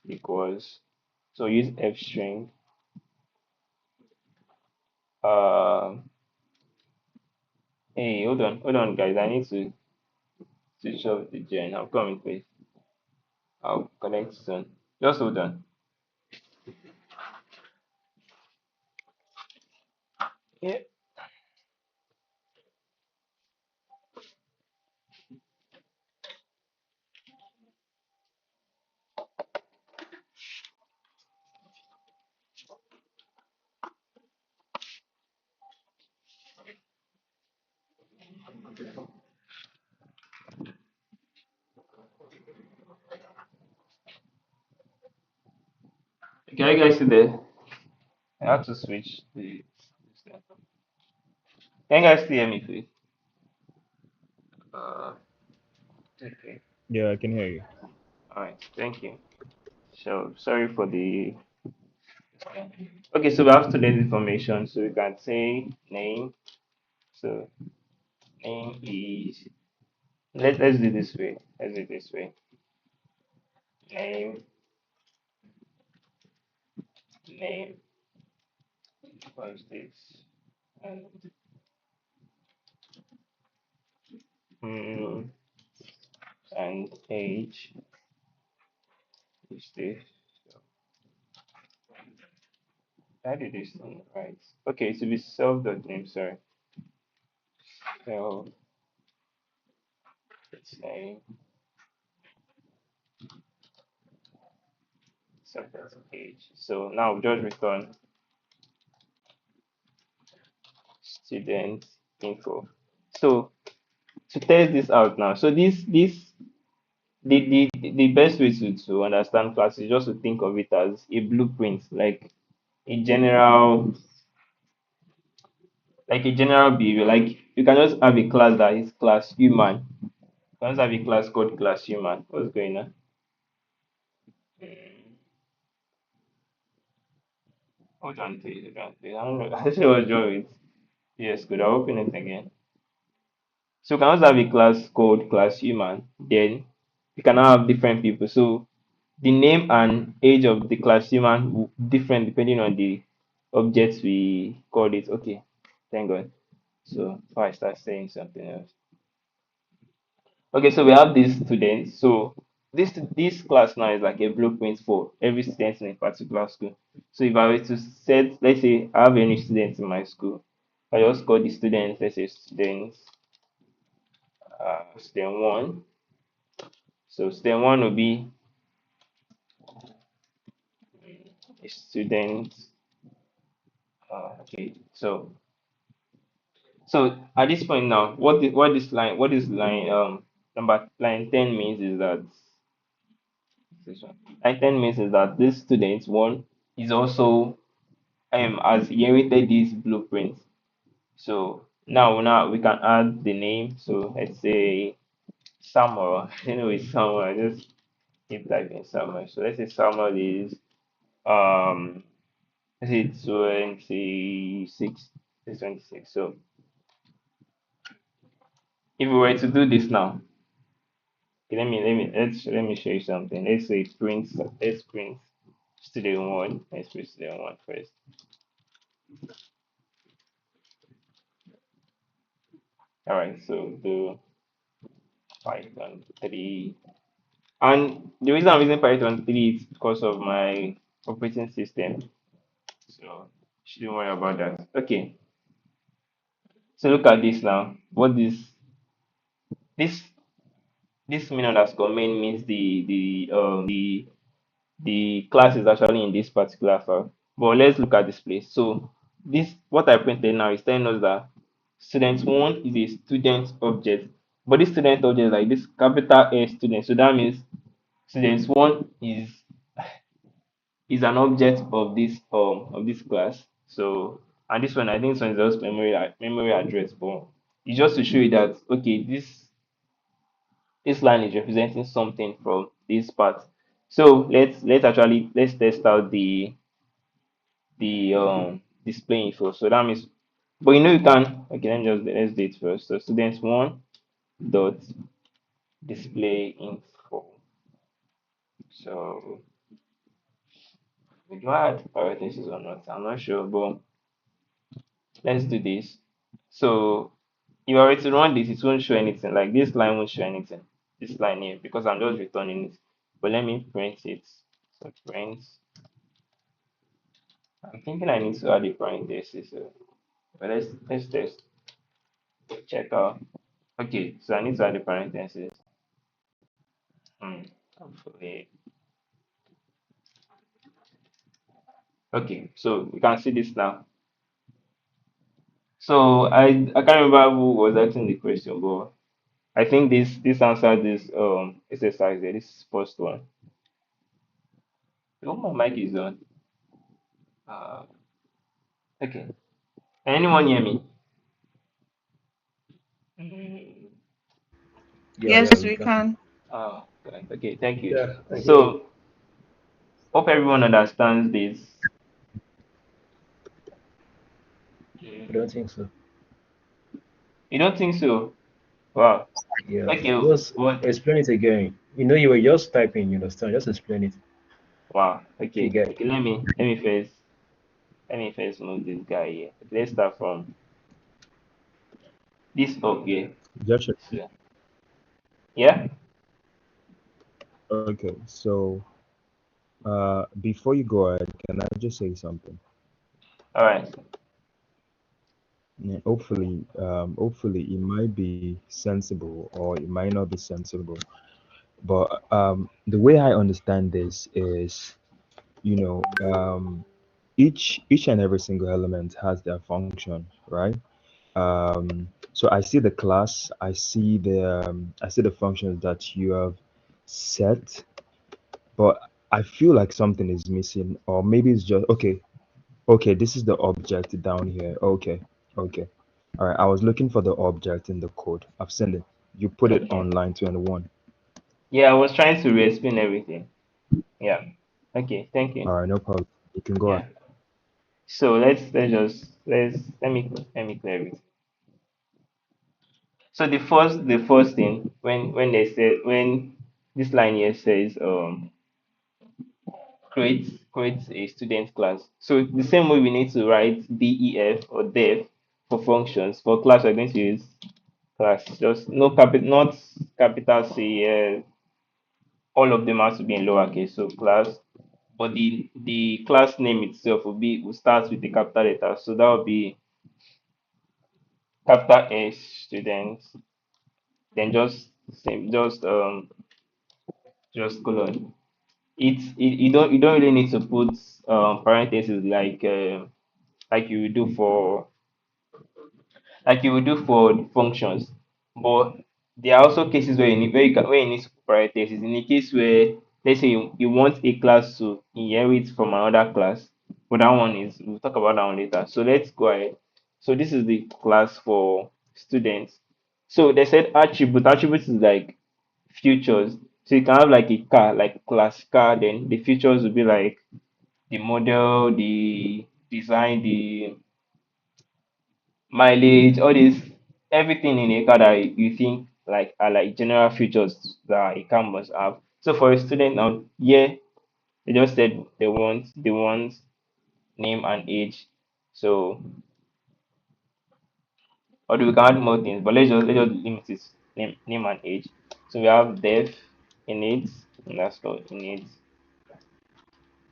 A: equals, so use f string. Um, hey, hold on, guys. I need to switch off the gen. I'm coming, please. I'll connect soon. Just hold on. Yeah. Can you guys see there? I have to switch the. Can you guys still hear me, please? Okay.
E: Yeah, I can hear you.
A: All right. Thank you. So sorry for the. Okay, so we have student information. So we can say name. So name is. Let's do this way. Let's do this way. Name name. What's this? And mm, and age is this. So I did this thing right. Okay, so we self dot name. Sorry. Self name. subject page. So now just return student info. So to test this out now, so this the best way to understand class is just to think of it as a blueprint, a general like a general behavior. Like you can just have a class that is class human. You can just have a class called class human. What's going on? Mm, hold on, please. Hold on, please. I don't know. I should was wrong with. Yes, good. I'll open it again. So you can also have a class called class human. Then you can have different people. So the name and age of the class human will different depending on the objects we called it. Okay, thank God. So before I start saying something else. Okay, so we have these students. So this class now is like a blueprint for every student in a particular school. So if I were to set, let's say I have any students in my school, I just call the students, let's say student one. So student one will be a student. Okay, so at this point now, what this line number line 10 means is that this one. Line 10 means is that this student one is also has inherited this blueprint. So now we can add the name. So let's say Samuel. Anyway, Samuel, just keep typing Samuel. So let's say Samuel is um let's say 26. It's 26. So if we were to do this now, okay, let me show you something. Let's print student one. Let's print student one first. All right, so do Python 3. And the reason I'm using Python 3 is because of my operating system. So shouldn't worry about that. Okay, so look at this now. What this this main underscore main means the class is actually in this particular file. But let's look at this place. So this what I printed now is telling us that student one is a student object, but this student object is like this capital S student. So that means student one is an object of this class. So and this one I think this one is just memory address, but it's just to show you that okay this line is representing something from this part. So let's test out the display info. So that means, but you can okay. Let's do it first. So students one dot display info. So do I add parentheses or not? I'm not sure, but let's do this. So if I were to run this, it won't show anything. Like this line won't show anything. This line here because I'm just returning it. But let me print it. So print. I'm thinking I need to add a parenthesis. So, but let's test. Check out. Okay, so I need to add a parenthesis. Hmm. Hopefully. Okay, so you can see this now. So I can't remember who was asking the question, but I think this answered this exercise there. This first one. Oh, my mic is on. Uh, okay. Anyone hear me? Mm,
J: Yeah,
G: Yes,
J: we
G: we
J: can.
G: can.
A: oh, okay. Thank you.
C: Yeah, I hear you.
A: So hope everyone understands this.
J: I
A: Mm,
J: don't think so.
A: you don't think so? Wow.
J: Yeah,
A: Okay.
J: just
A: What?
J: explain it again. You were just typing, you understand? Just explain it
A: Wow.
J: if you
A: Okay.
J: get.
A: Okay. Let me first move this guy here. Let's start from this up here.
E: Joshua.
A: So, yeah.
E: Okay, so before you go ahead, can I just say something?
A: All right.
E: Yeah, hopefully it might be sensible or it might not be sensible. But the way I understand this is you know, each and every single element has their function, right? So I see the class, I see the functions that you have set, but I feel like something is missing, or maybe it's just okay. Okay, this is the object down here. Okay, okay. All right, I was looking for the object in the code. I've seen it. You put it
A: Okay.
E: on line 21.
A: Yeah, I was trying to re-explain everything. Yeah. Okay, thank you.
E: All right, no problem. You can go ahead.
A: Yeah. So let me clear everything. So the first thing when they say when this line here says create a student class. So the same way we need to write def or def for functions. For class we're going to use class. Just no not capital C. All of them has to be in lowercase. So class, but the class name itself will start with a capital letter. So that will be capital S students. Then just colon. You don't really need to put parentheses like you would do for the functions. But there are also cases where you need to put parentheses. In the case where let's say you want a class to inherit from another class, but that one is we'll talk about that one later. So let's go ahead. So this is the class for students. So they said attribute. Attribute is like features. So you can have like a car, like class car, then the features will be like the model, the design, the mileage, all this, everything in a car that you think like are like general features that a car must have. So for a student now, yeah, they just said they want name and age. So although we can add more things, but let's just limit it name and age. So we have def in it, and that's not in it.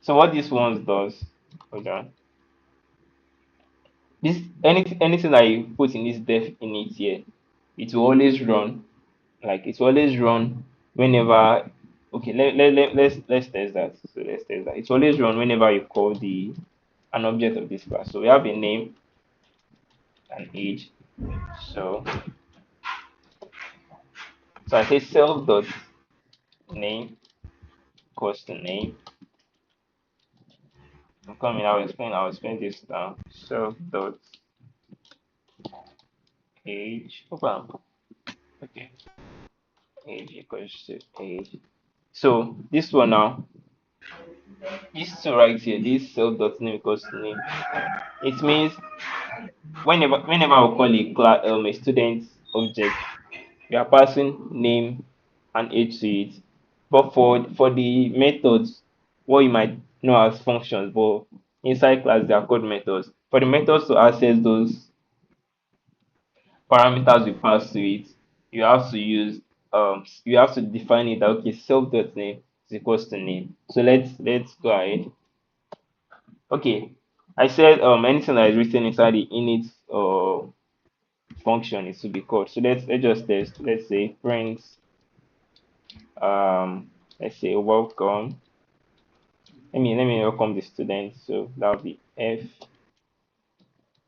A: So what this one does, hold on. This anything that you put in this def init here, it will always run. Like it's always run whenever. Okay, let's test that. So let's test that. It's always run whenever you call the an object of this class. So we have a name and age. So so I say self dot name equals to name. I'm coming. I'll explain this down. Self dot age. Okay. Age equals to age. So this one now, this two right here, this self dot name equals to name. It means whenever I call a student object, we are passing name and age to it. But for the methods, what you might know as functions, but inside class they are called methods. For the methods to access those parameters we pass to it, you have to define it that okay, self dot name is equals to name. So let's go ahead. Okay, I said anything that is written inside the init function is to be called. So let's just test. Let's say print let's say welcome. Let me welcome the student. So that'll be F.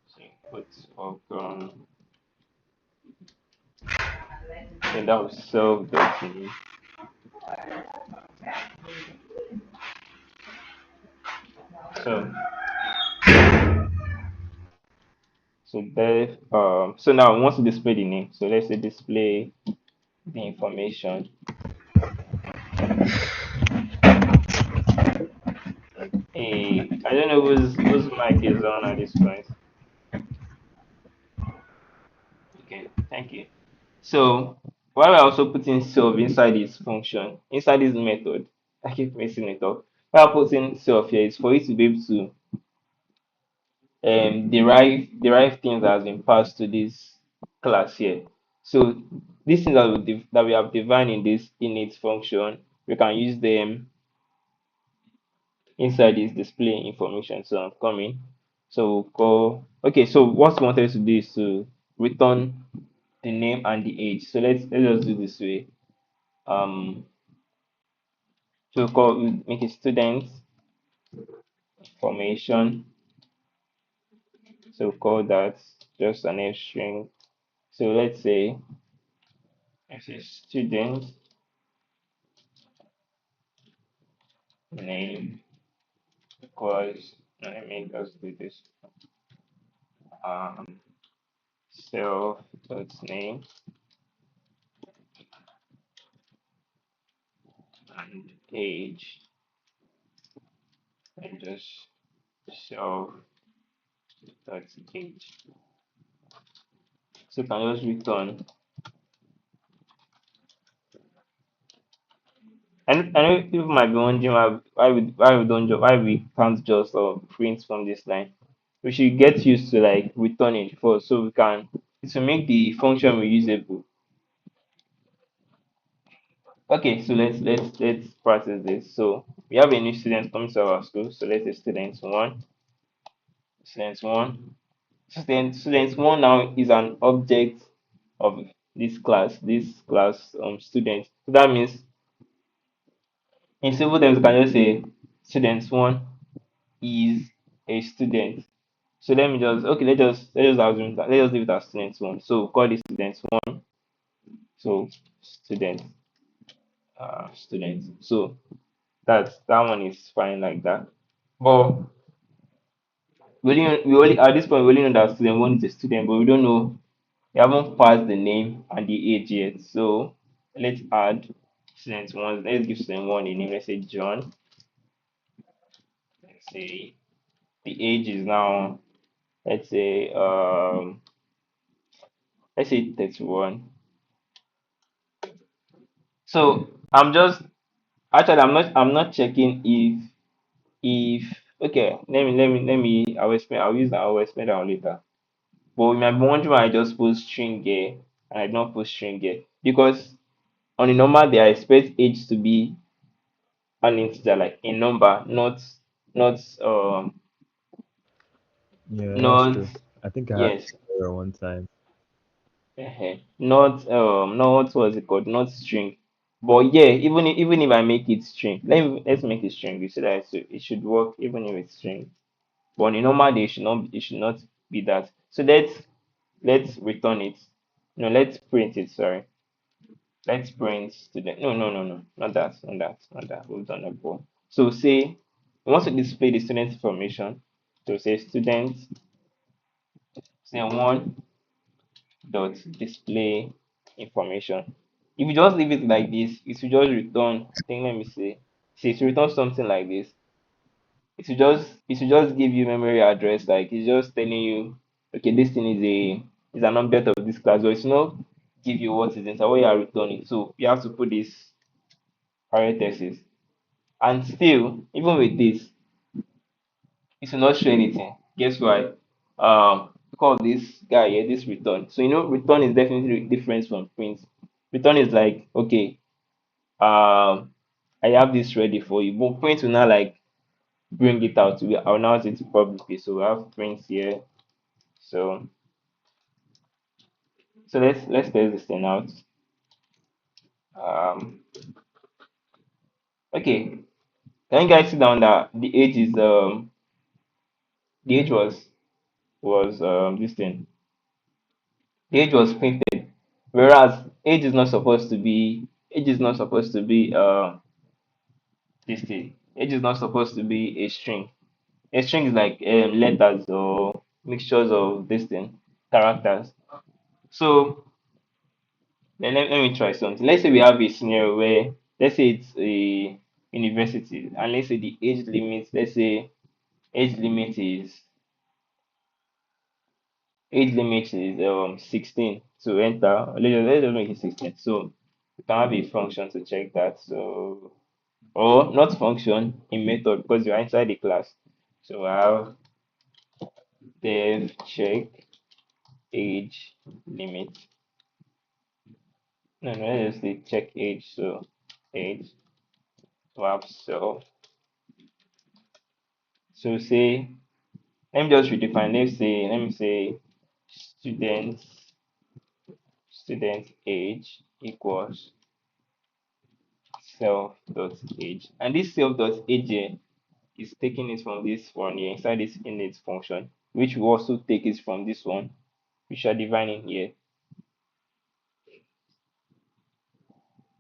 A: So put welcome. Then that was self dot name. So so now we want to display the name. So let's say display the information. I don't know whose mic is on at this point. Okay, thank you. So while we're also putting self inside this function, inside this method, I keep messing it up. While putting self here is for you to be able to derive things that has been passed to this class here. So these things that we have defined in this init function, we can use them inside this display information. So I'm coming. So we'll call okay. So what we wanted to do is to return the name and the age. So let's just do this way. So we'll make a student. information. So call that just an F string. So let's say as a student name equals, let me just do this, um, self dot name and age, and just self dot age. So you can just return. And I know people might be wondering why we can't just print from this line. We should get used to like returning first, so we can it will make the function reusable. Okay, so let's practice this. So we have a new student coming to our school. So let's say student one, student one now is an object of this class student. So that means in simple terms, we can just say student one is a student. So let me just okay, let's just assume that let's just leave it as student one. So call this student one. So student student. So that one is fine like that. But we only at this point we only know that student one is a student, but we don't know we haven't passed the name and the age yet. So let's add student one. Let's give student one a name. Let's say John. Let's say the age is now let's say let's say 31. So I'm not checking if okay, I'll explain that one later. But you might be wondering why I just put string here and I don't put string here. Because on a normal day I expect age to be an integer like a number, not
E: Yeah, that's
A: not
E: true. I think I had
A: yes.
E: this error one time.
A: Not what's it called, not string. But yeah, even if I make it string, let's make it string. You see that it should work even if it's string. But on a normal day, it should not be that. So let's return it. No, let's print it. Sorry, let's print student. No, not that. We've done that before. So say we want to display the student information. So say student say one dot display information. If you just leave it like this, it will just return. I think let me see it will return something like this. It will just give you memory address, like it's just telling you, okay, this thing is an object of this class, but it's not give you what is inside what you are returning. So you have to put this parenthesis. And still, even with this, it will not show anything. Guess why? Because this guy here, this return. So return is definitely different from print. Return is like, okay, um, I have this ready for you. But print will now like bring it out. I'll now say to publicly. So we have print here. So let's test this thing out. Um, okay. Can you guys see down that the age was this thing. The age was printed, whereas age is not supposed to be this thing. Age is not supposed to be a string. A string is like letters or mixtures of this thing, characters. So let me try something. Let's say we have a scenario where let's say it's a university and let's say the age limit is 16 to enter. Let's just make it 16. So we can have a function to check that. So or not function in method because you're inside the class. So I have dev check age limit. No, let's just say check age. So age swap self. So say let me just redefine. Let me say student age equals self dot age, and this self dot age here is taking it from this one here inside this init function, which will also take it from this one, which are defining here.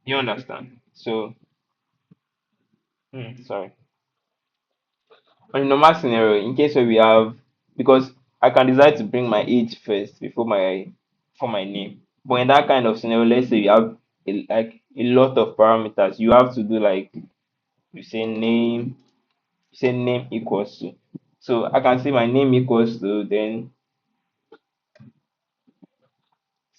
A: You understand? So, sorry. On a normal scenario, in case where we have, because I can decide to bring my age first before my name. But in that kind of scenario, let's say you have like a lot of parameters, you have to do like you say name equals to. So I can say my name equals to, then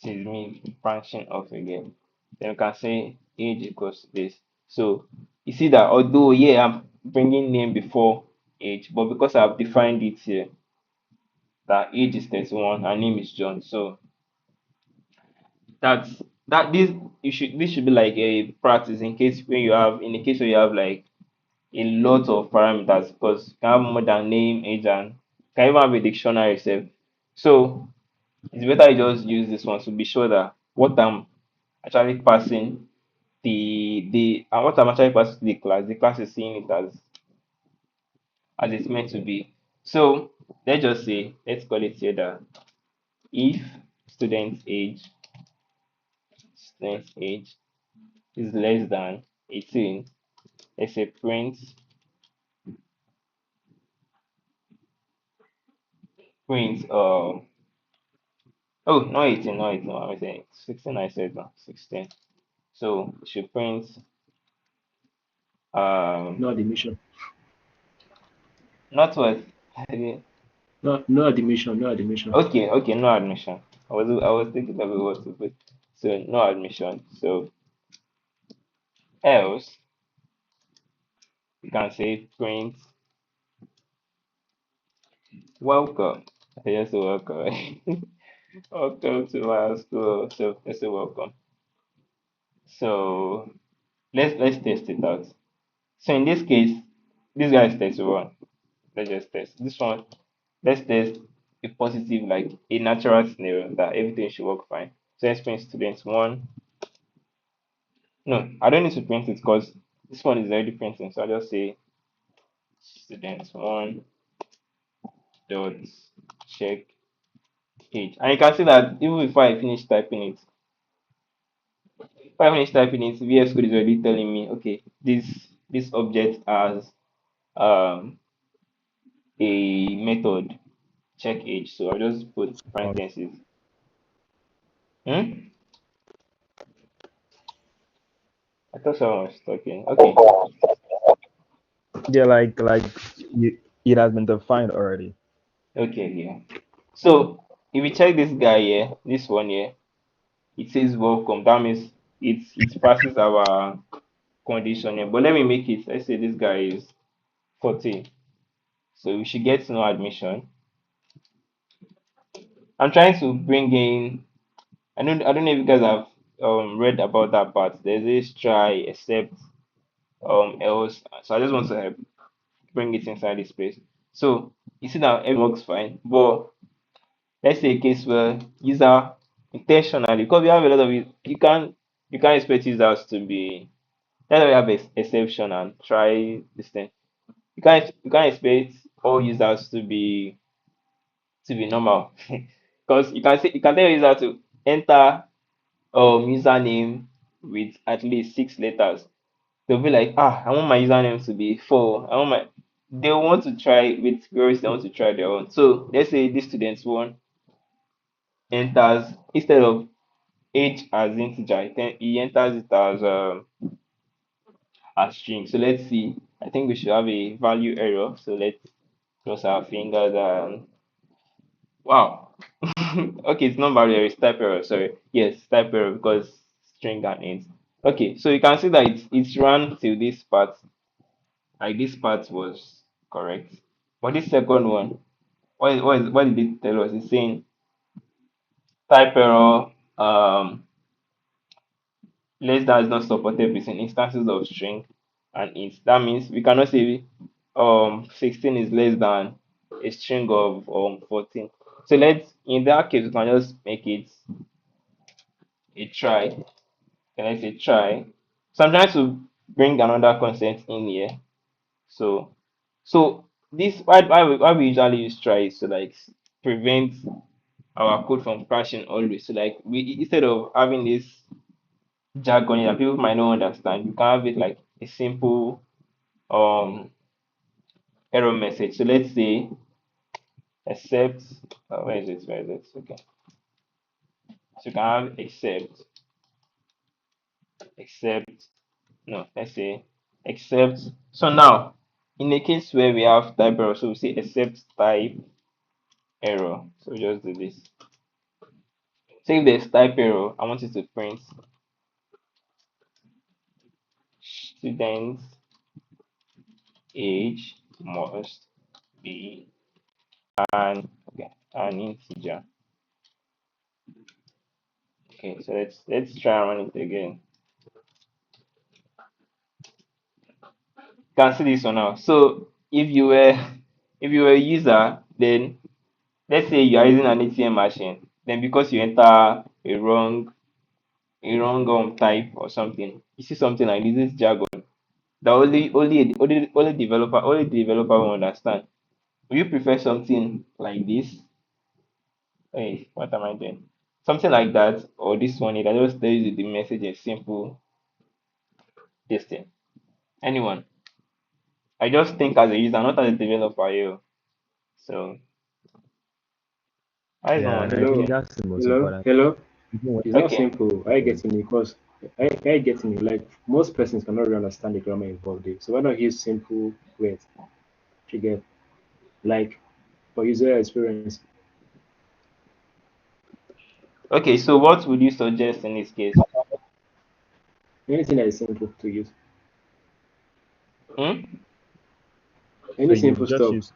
A: this is me branching off again. Then we can say age equals to this. So you see that although yeah I'm bringing name before age, but because I've defined it here that age is 31 and name is John. So that's that this should be like a practice in case when you have in the case where you have like a lot of parameters, because you can have more than name, age, and can even have a dictionary itself. So it's better you just use this one to be sure that what I'm actually passing and what I'm actually passing to the class is seeing it as it's meant to be. So let's just say, let's call it here that if student's age student's age is less than 18, let's say print oh not 18, not 18, I'm saying 16, I said now 16. So we should print
F: No
A: um
F: admission.
A: not what
F: No admission. No admission.
A: okay, no admission. I was thinking of what to put. So no admission. So else you can say print welcome. Yes, welcome. Welcome to my school. So let's say welcome. So let's test it out. So in this case, this guy is 31. Let's just test this one. Let's test a positive, like a natural scenario that everything should work fine. So let's print students one. No, I don't need to print it because this one is already printing. So I'll just say students one dot check age. And you can see that even before I finish typing it, VS Code is already telling me, okay, this object has um a method check age. So I'll just put
E: Okay.
A: parentheses. Hmm? I thought someone was talking. Okay.
E: Yeah, like it has been defined already.
A: Okay, yeah. So if we check this guy here, this one here, it says welcome. That means it passes our condition here. But let me make it. Let's say this guy is 14. So we should get no admission. I'm trying to bring in. I don't know if you guys have read about that part. There's this try except else. So I just want to bring it inside this place. So you see that everything works fine, but let's say a case where user intentionally, because we have a lot of it, you can't expect users to be. That's why we have exception and try this thing. You can't expect all users to be normal because you can tell your user to enter username with at least 6 letters. They'll be like, I want my username to be 4. I want my they want to try with girls, they want to try their own. So let's say this student one enters instead of age as integer, he enters it as string. So let's see. I think we should have a value error. So let's cross our fingers and wow. Okay, it's not value error, it's type error. Sorry. Yes, type error because string and int. Okay, so you can see that it's run till this part. Like this part was correct. But this second one, what did it tell us? It's saying type error less than is not supported between instances of string and int. That means we cannot say 16 is less than a string of 14. So let's in that case we can just make it a try. Can I say try? So I'm trying to bring another constant in here. So So this why we usually use try is to like prevent our code from crashing always. So like we instead of having this jargon that people might not understand, you can have it like a simple um error message. So let's say except where is it? Where is it? Okay. So you can have except no, let's say except. So now in a case where we have type error, so we say except type error. So we just do this. So if there's type error, I want you to print students age must be an integer. Okay, so let's try and run it again. Can see this one now. So if you were a user, then let's say you are using an ATM machine, then because you enter a wrong type or something, you see something like this jargon that only the developer will understand. Will you prefer something like this? Hey, what am I doing? Something like that, or this one, it just tells you the message in simple this thing. Anyone? I just think as a user, not as a developer here. So I
E: Yeah,
A: don't
E: and I think
J: Hello,
E: that's the most
J: hello,
E: important.
J: hello.
E: Even when
J: It's not
A: okay.
J: simple. I
E: okay,
J: get me because I get me. Like most persons cannot really understand the grammar involved there. So why not use simple words to get like for user experience?
A: Okay, so what would you suggest in this case?
J: Anything that is simple to use.
A: Hmm?
E: so
J: Any
E: you
J: simple
E: would just
J: stuff.
E: use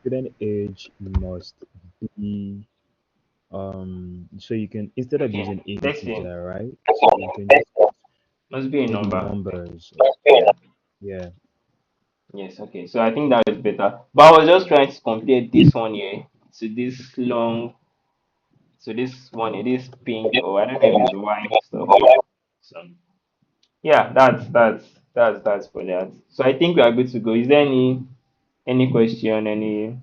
E: student age must be so you can instead of
A: Okay.
E: using
A: Let's see.
E: integer, right? So you can just
A: Must be a
E: maybe
A: number.
E: numbers. Yeah.
A: Yes, okay. So I think that is better. But I was just trying to compare this one here to this long, to this one, it is pink, or I don't know if it's white stuff. So yeah, that's for that. So I think we are good to go. Is there any question, any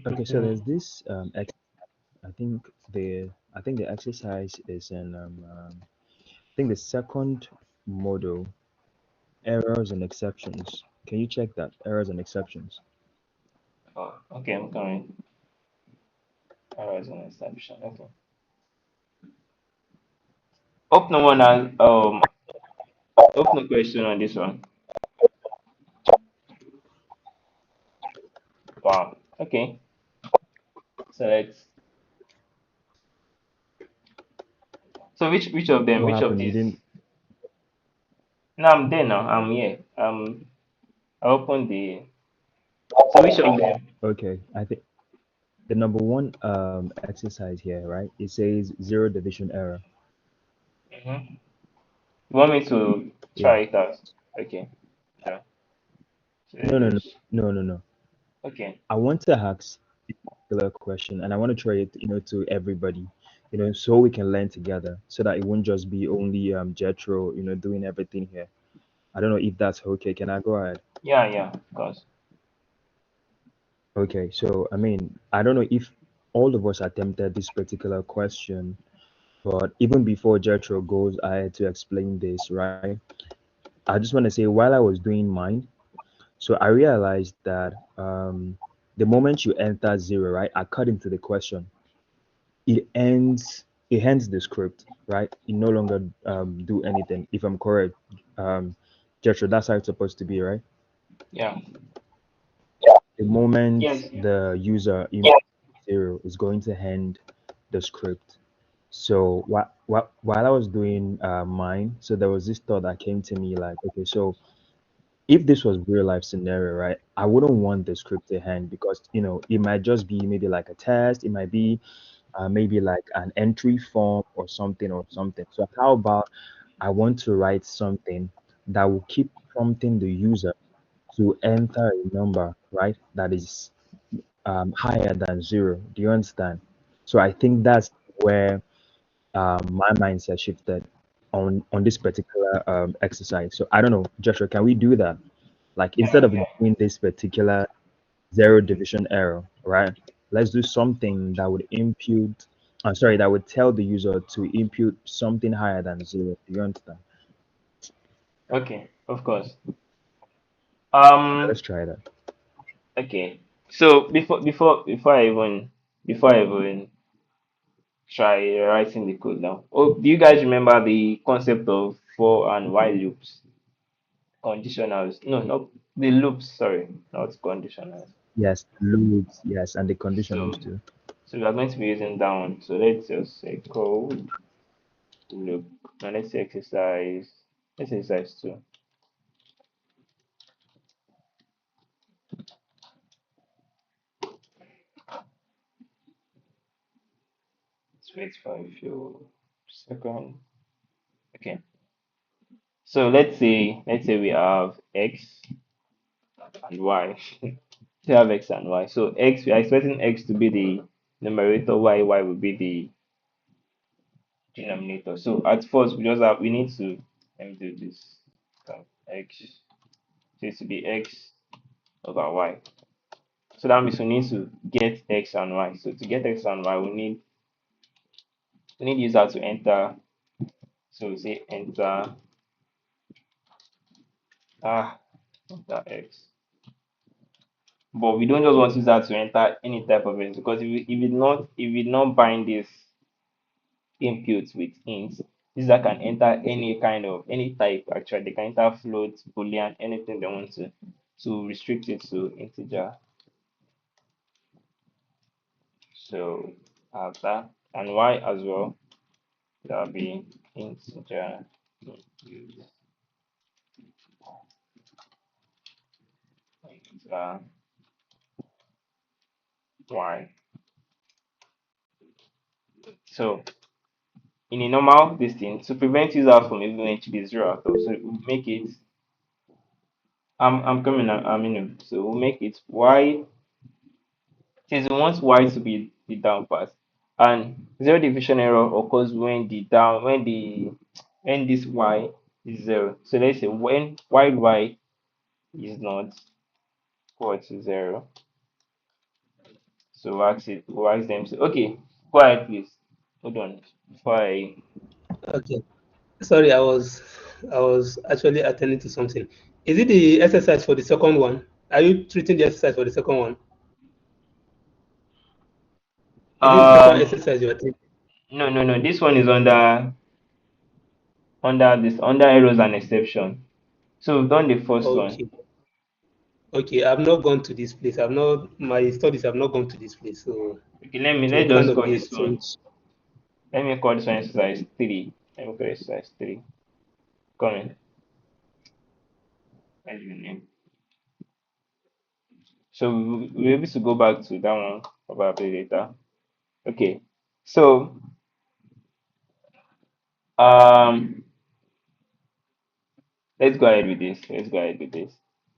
E: Okay, so there's this I think the exercise is in I think the second model, errors and exceptions. Can you check that? Errors and exceptions.
A: oh okay, I'm coming. Alright, an exception. Okay. Hope no one has hope no question on this one. Wow. Okay. So let's so which of them,
E: What
A: which of
E: happened? You
A: these
E: didn't.
A: no I'm there now, I'm here. I opened the so which of them?
E: Okay, I think the number one exercise here, right? It says zero division error.
A: Mm-hmm. You want me to
E: Yeah.
A: try it out? Okay. Sure. So let's
E: No, no, no,
A: just
E: no, no, no.
A: okay.
E: I want to ask a particular question, and I want to try it, to everybody, so we can learn together, so that it won't just be only Jetro, doing everything here. I don't know if that's okay. Can I go ahead?
A: Yeah, yeah, of course.
E: Okay, so I mean, I don't know if all of us attempted this particular question, but even before Jetro goes ahead to explain this, right? I just want to say while I was doing mine, so I realized that the moment you enter zero, right, according to the question, it ends the script, right? It no longer do anything. If I'm correct, um, Jetro, that's how it's supposed to be, right?
A: Yeah.
E: The moment
A: Yes.
E: the user zero is going to end the script. So while I was doing mine, so there was this thought that came to me like, okay, so if this was real life scenario, right, I wouldn't want the script to hand because it might just be maybe like a test, it might be maybe like an entry form or something. So how about I want to write something that will keep prompting the user to enter a number, right, that is higher than zero. Do you understand? So I think that's where my mindset shifted. on this particular exercise. So I don't know, Joshua, can we do that? Like instead of doing this particular zero division error, right? Let's do something that would impute, I'm sorry, that would tell the user to impute something higher than zero. Do you understand?
A: Okay, of course.
E: Let's
A: Um,
E: try that.
A: okay. So before I even try writing the code now. Oh, do you guys remember the concept of for and while loops? Conditionals. No, not the loops, sorry, not conditionals.
E: Yes, loops, yes, and the conditionals
A: So
E: too.
A: so we are going to be using that one. So let's just say code loop. Now let's say exercise two. Let's wait for a few seconds. Okay. So let's say we have x and y. We have x and y. So x, we are expecting x to be the numerator, y will be the denominator. So at first we need to, let me do this. X, so it to be x over y. So that means we need to get x and y. So to get x and y, we need user to enter. So we say enter ah enter x. But we don't just want user to enter any type of x, because if we not bind this input with int, user can enter any kind of any type. Actually, they can enter float, boolean, anything they want to restrict it to integer. So have that, and y as well. That'll be integer y. So in a normal this thing, to prevent users from even going to be zero at all, so we'll make it. I'm coming. I'm in. So we'll make it y. Since we want y to be the down part, and zero division error occurs when the down when this y is zero. So let's say when while y is not equal to zero. So we'll ask them. So okay, go ahead, please. Hold on before I.
C: Okay. Sorry, I was actually attending to something. Is it the exercise for the second one? Are you treating the exercise for the second one? Is it the second
A: Um,
C: exercise you are taking?
A: no. This one is under errors and exception. So we've done the first one.
C: Okay. Okay, I've not gone to this place. My studies have not gone to this place, so
A: Okay,
C: it will
A: let's
C: kind
A: just
C: of
A: call
C: be a
A: this one.
C: strange.
A: Let me call this one exercise three. Let me call exercise three. Comment. What's your name? So we'll be able to go back to that one probably later. Okay. So um let's go ahead with this. Let's go ahead with this.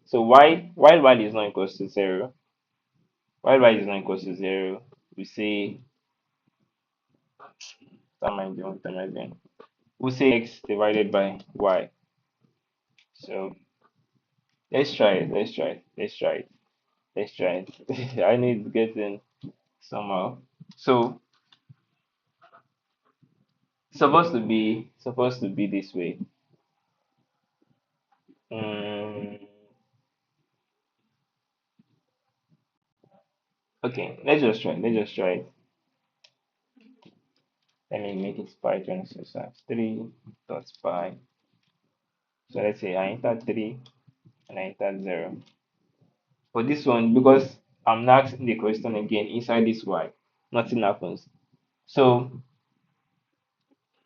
A: So while y is not equals to zero, while y is not equals to zero, we say that might be what that might be. We say x divided by y. So let's try it. Let's try it. Let's try it. Let's try it. I need to get in somehow. So supposed to be this way. Mm, okay, let's just try it. Let me make it pi 26 times 3 dot pi. So let's say I enter 3 and I enter 0. For this one, because I'm not asking the question again inside this y, nothing happens. So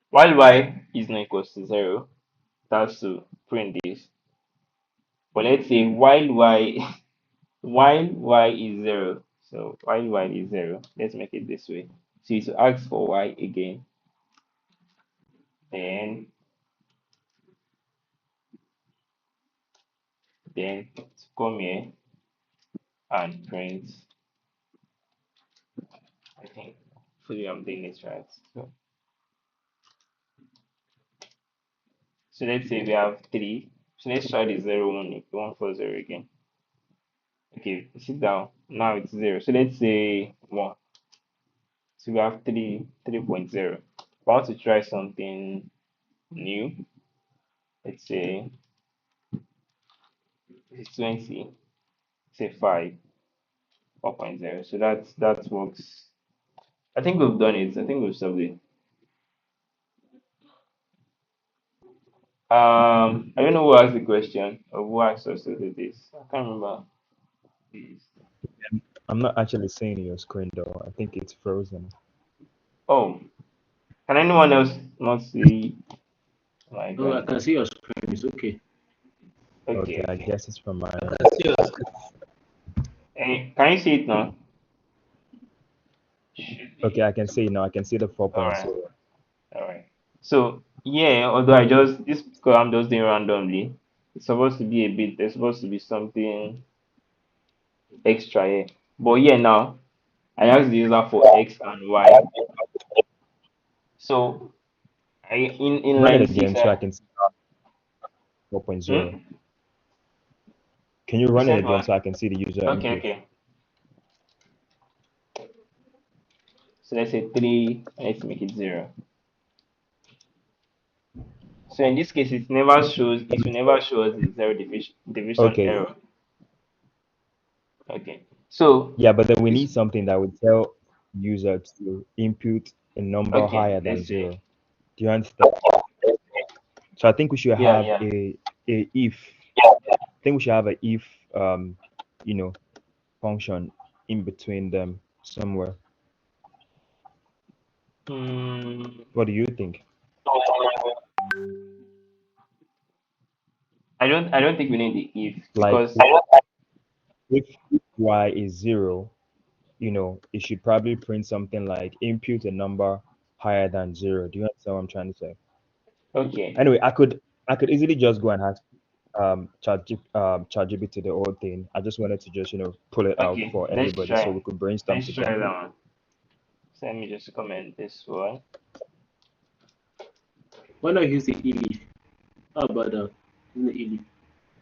A: while y is not equals to 0, that's to print this. But let's say while y while y is 0, so while y is 0, let's make it this way. So you to ask for y again, then to come here and print. I think hopefully I'm doing it right. So So let's say we have 3. So let's try the 0 one, 140 again. Okay, sit down. Now it's 0. So let's say 1. So we have 3.0. If I want to try something new, let's say it's 20, say 5, 4.0. So that works. I think we've done it. I think we've solved it. I don't know who asked the question or who asked us to do this. I can't remember. This.
E: I'm not actually seeing your screen though. I think it's frozen.
A: Oh, can anyone else not see my
J: Oh, I
A: gun?
J: can see your screen. It's okay.
A: Okay,
E: Okay, I
A: okay.
E: guess it's from my
C: I
E: end.
C: can see your screen.
A: Can you see it now? Should
E: Okay,
A: be.
E: I can see now. I can see the
A: All right,
E: 4.0.
A: all right. So yeah, although I just this because I'm just doing randomly, it's supposed to be a bit. There's supposed to be something extra here. But yeah, now I asked the user for X and Y. So I in
E: Run it
A: line six.
E: again so I can see 4.0.
A: Hmm?
E: Can you
A: You
E: run it
A: said
E: again
A: what?
E: so I can see the user
A: Okay,
E: input?
A: okay. So let's say 3. Let's make it 0. So in this case, it never shows. It will never show us the zero division
E: Okay,
A: error. Okay. So
E: yeah, but then we
A: this.
E: need something that would tell user to input a number
A: Okay.
E: higher than
A: Let's say.
E: zero. Do you understand? So I think we should
A: Yeah,
E: have
A: yeah.
E: a if. I think we should have a if um you know function in between them somewhere.
A: Hmm.
E: What do you think?
A: I don't think we need the if
E: Like
A: because
E: if y is zero, it should probably print something like input a number higher than zero. Do you understand what I'm trying to say?
A: okay,
E: Anyway, I could easily just go and ask ChatGPT the whole thing. I just wanted to just pull it out
A: okay.
E: for
A: Let's
E: everybody so
A: try.
E: we could brainstorm
A: Let's try
E: together.
A: that one. So let me just comment this one.
J: Why not use the elif? How about that? Use the elif.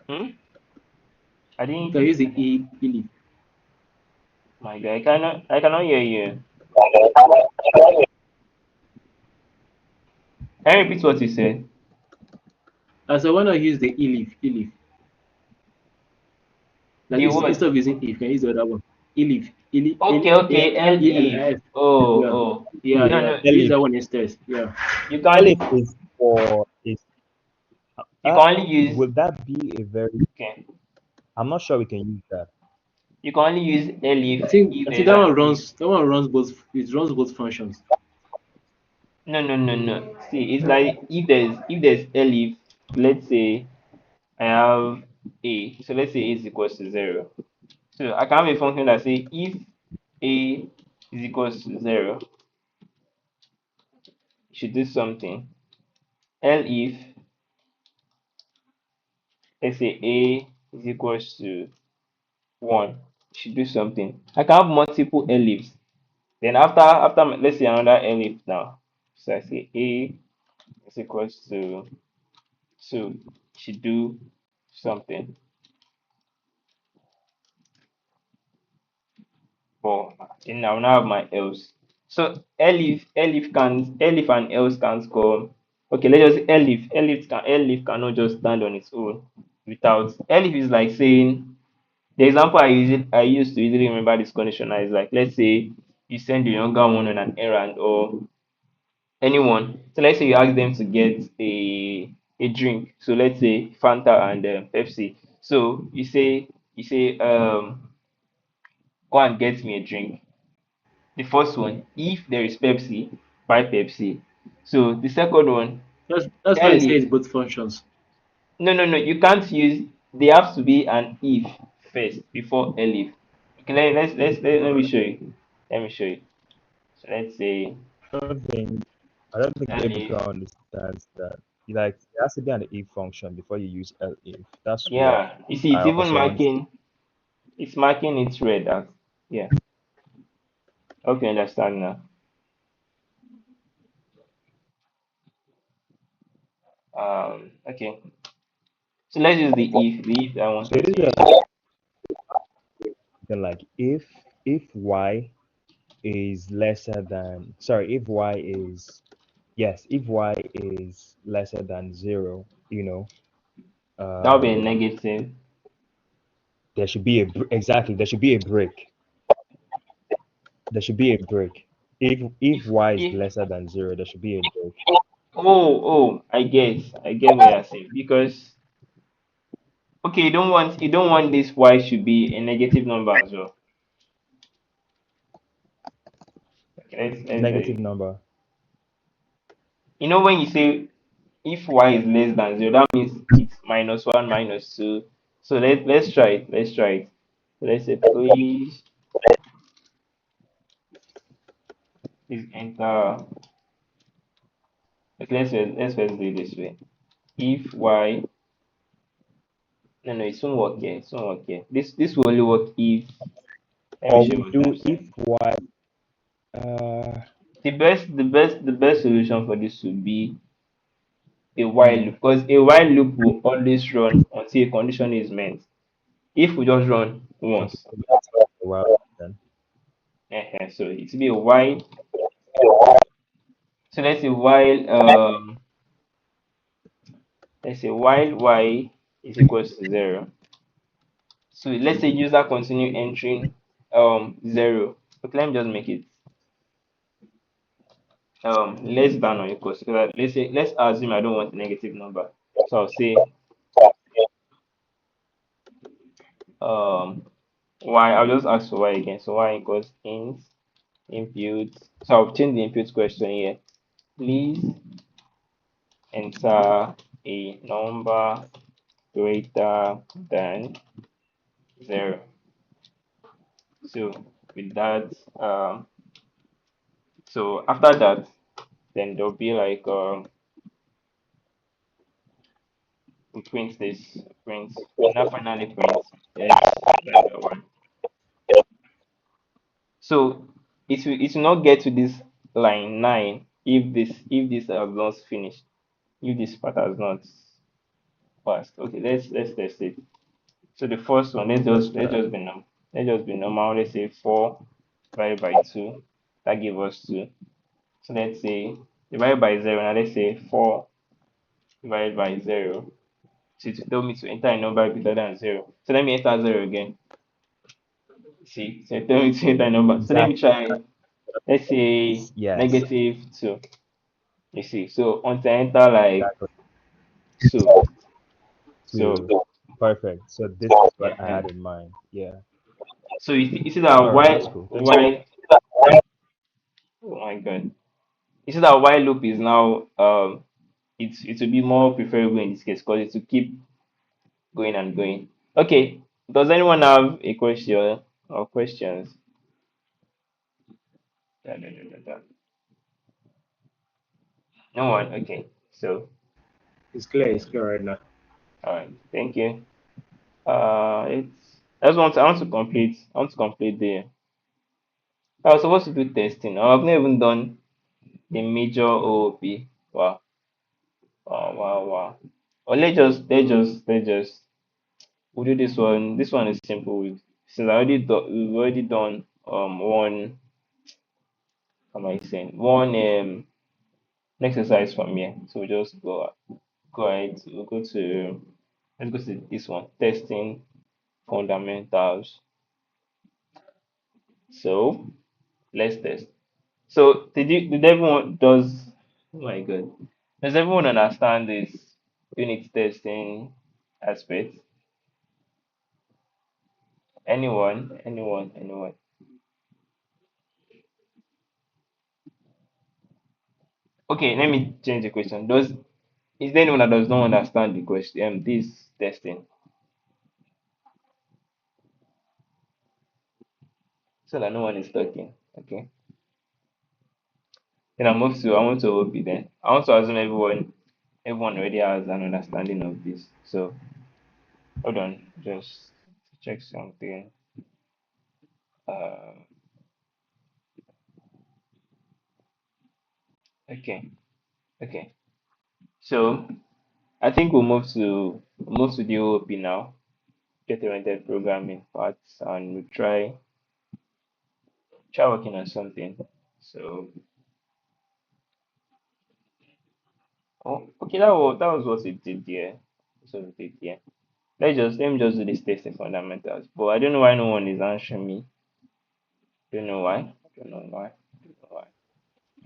A: Hmm. I
J: You can
A: didn't.
J: use the elif.
A: My guy, I cannot hear you. Can you repeat what you said?
J: I said, why not use the elif? Elif. Like
A: The
J: instead
A: word.
J: of using if, you can use the other one. Elif. Elif.
A: Okay, okay. Elif.
J: ELIF.
A: Oh,
J: Yeah.
A: oh.
J: Yeah,
E: See,
A: No,
J: yeah.
A: no.
J: Use
E: Elif,
J: that one instead. Yeah.
A: You can
E: Elif is for is
A: you can only use.
E: will that be a very
A: Okay.
E: I'm not sure we can use that.
A: You can only use
J: I
A: elif
J: think
A: if
J: I think
A: there's
J: that
A: an
J: one
A: if.
J: runs both it runs both functions.
A: No, no, no, no. See, it's like if there's elif, let's say I have a. So let's say a is equals to 0. So I can have a function that say if a is equals to 0, you should do something. Elif, let's say a is equals to 1, you should do something. I can have multiple elifs. Then after let's say another elif now. So I say a is equals to 2, should do something. But then I will now have my else. So elif and else can come. Okay, let's just say elif cannot just stand on its own without elif is like saying the example I used to easily remember this condition is like, let's say you send your younger one on an errand or anyone. So let's say you ask them to get a drink. So let's say Fanta and Pepsi. So you say go and get me a drink. The first one, if there is Pepsi, buy Pepsi. So the second one,
J: That's why I say
A: Elif.
J: it's both functions.
A: No, no, no. You can't use. There has to be an if first before Elif. Okay, let me show you. Let me show you. So let's say
E: I don't think I don't think
A: Elif.
E: Ebuka understands that. Like there has to be an if function before you use elif. That's what
A: Yeah, you see,
E: I
A: it's even
E: also understand.
A: marking. It's marking it red. As, yeah. Hope you understand now. Okay. So let's use the if I
E: So
A: wanted
E: it
A: to
E: is
A: use.
E: something like if y is lesser than, sorry, if y is, yes, if y is lesser than zero,
A: That would be a
E: um
A: negative.
E: there should be exactly, there should be a break. There should be a break. If y is
A: If
E: lesser than zero, there should be a break.
A: I get what you're saying because okay, you don't want this y should be a negative number as well. Okay,
E: Negative number.
A: when you say if y is less than zero, that means it's -1, -2. So let's try it. Let's try it. So let's say please enter. Okay, let's do it this way. If y no, it won't work here. It won't work here. This will only work if let me
E: Or
A: show
E: we
A: you what I'm
E: do if
A: saying.
E: y uh
A: The best solution for this would be a while
E: mm,
A: loop because a while loop will always run until a condition is met. If we just run
E: okay,
A: once,
E: so that's a while then.
A: so it will be a while. So let's say while y is equals to 0. So let's say user continue entering 0. Okay, let me just make it less than or equals to, because let's assume I don't want a negative number. So I'll say um I'll just ask for y again. So y equals int input. So I'll change the input question here. Please enter a number greater than 0. So with that, so after that, then there'll be like we print this print. We now finally print x divided by 1. So it will not get to this line 9 if this has not finished. If this part has not passed. Okay, let's test it. So the first one, let's just be normal. Let's say 4 divided by 2. That gives us 2. So let's say divided by 0. Now let's say 4 divided by 0. So it told me to enter a number greater than 0. So let me enter 0 again. See, so it told me to enter a number. So let me
E: Exactly.
A: try, let's say
E: Yes,
A: -2. You see, so until I enter like
E: exactly.
A: 2. So,
E: To perfect. So this is what I
A: yeah.
E: had in mind. Yeah.
A: So you see that
E: All right, that's cool. Thanks.
A: oh my god. You see that while loop is now it will be more preferable in this case because it will keep going and going. Okay. Does anyone have a question or questions? Da, da, da, da, da. No one. Okay. So,
J: It's clear right now.
A: all right. Thank you. It's I want to complete the. I was supposed to do testing. I've not even done the major OOP. Wow. Wow. Wow. Wow. Or let's just we'll do this one. This one is simple. Since we've already done one. How am I saying one exercise from here. So we just go ahead. We'll go to let's go to this one. Testing fundamentals. So let's test. So did everyone oh my god. Does everyone understand this unit testing aspect? Anyone? Anyone? Anyone? Okay, let me change the question. Is there anyone that does not understand the question? This testing, so that no one is talking. Okay. Then I want to OP then. I want to assume everyone already has an understanding of this. So hold on, just to check something. Uh, okay, okay. So I think we'll move to the OOP now. Get oriented programming parts, and we'll try working on something. So, oh, okay, that was what we did there. That's what we did there. Let me just do this testing fundamentals. But I don't know why no one is answering me. Don't know why. Don't know why. Don't know why.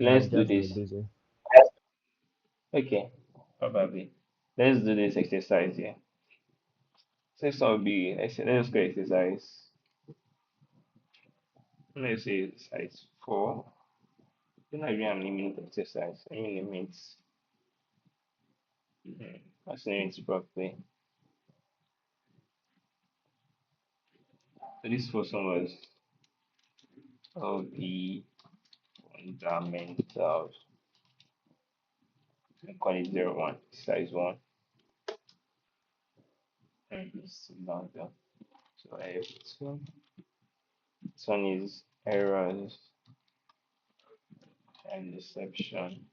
E: I
A: Let's do
E: guess we're
A: this.
E: busy.
A: Okay, probably. Let's do this exercise here. So this will be let's go exercise. Let's say exercise 4. Then I really am naming it exercise. I mean it means let's name it properly. So this first one was of the fundamentals. I call it 01, size 1. And it's longer. So F2. This one is errors and deception.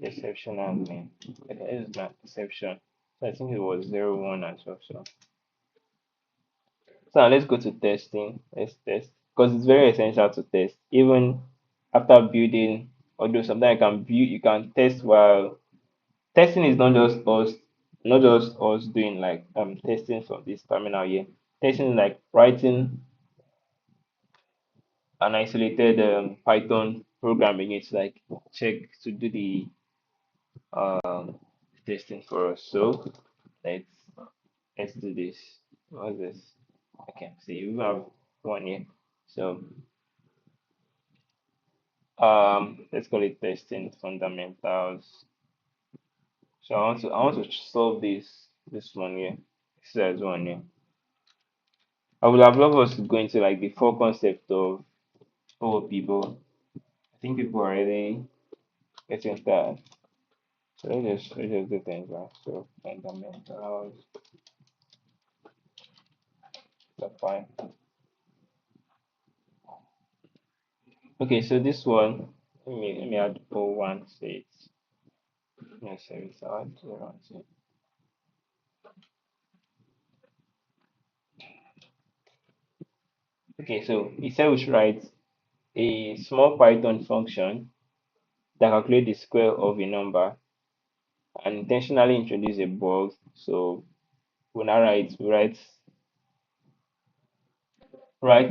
A: Deception handling. It is not deception. So I think it was 01 as well. So now let's go to testing. Let's test because it's very essential to test. Even after building, although sometimes you can test while testing is not just us doing like testing from this terminal here. Testing is like writing an isolated Python program against like check to do the um testing for us. So let's let's do this. What's this? Okay, see we have one here. So let's call it testing fundamentals. So I want to solve this one here. Exercise one here. I would have loved us to go into like the full concept of people. I think people are already getting that. So let's just do things right. So fundamentals, that's fine. Okay, so this one, let me add O1 state. Yes, so it's add 0 and 2. Okay, so it said we should write a small Python function that calculates the square of a number and intentionally introduce a bug. So we now write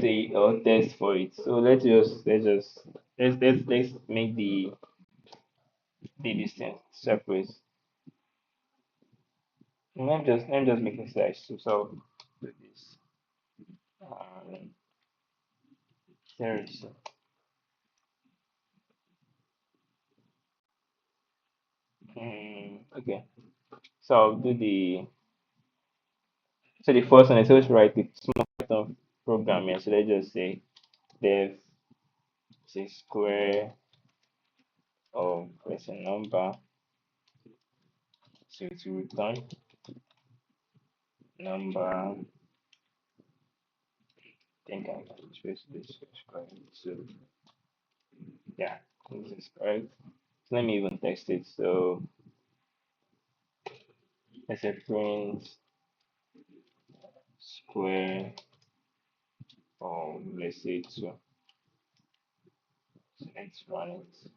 A: a test for it. So let's make the distance separate. Let me just make a slash to solve do this. Um, there is okay. So I'll do the first one. I supposed to write the small Python program here. So let's just say def say square of person number. So it will return number. I think I can trace this square. So yeah, this is correct. So let me even text it. So let's say print square of let's say 2. So let's run it.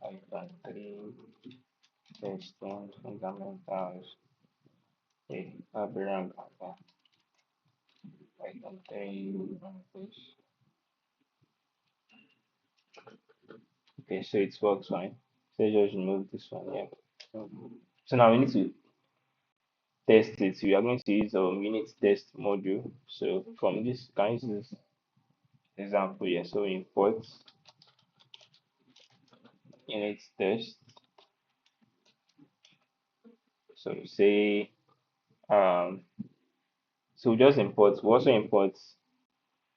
A: Python 3 testing fundamentals. Okay, Abraham Python 3 run this. Okay, so it works fine. So just remove this one here. So now we need to test it. We are going to use our unit test module. So from this, can use this example here. So import unit test. So say so we just import. We also import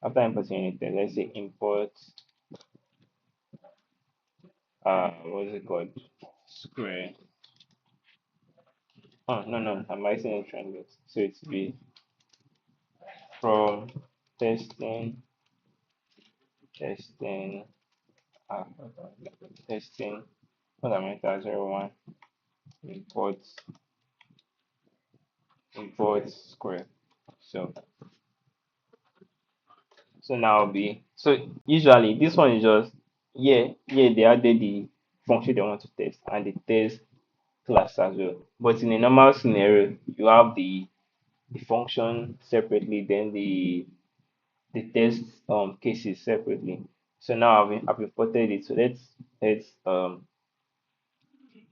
A: after importing unit test. Let's say import what's it called? Square. Oh no, I'm writing in triangles. So it's be from testing testing, uh, testing fundamental 01 import square. So now be so usually this one is just they added the function they want to test and the test class as well. But in a normal scenario, you have the function separately, then the test cases separately. So now I've imported it. So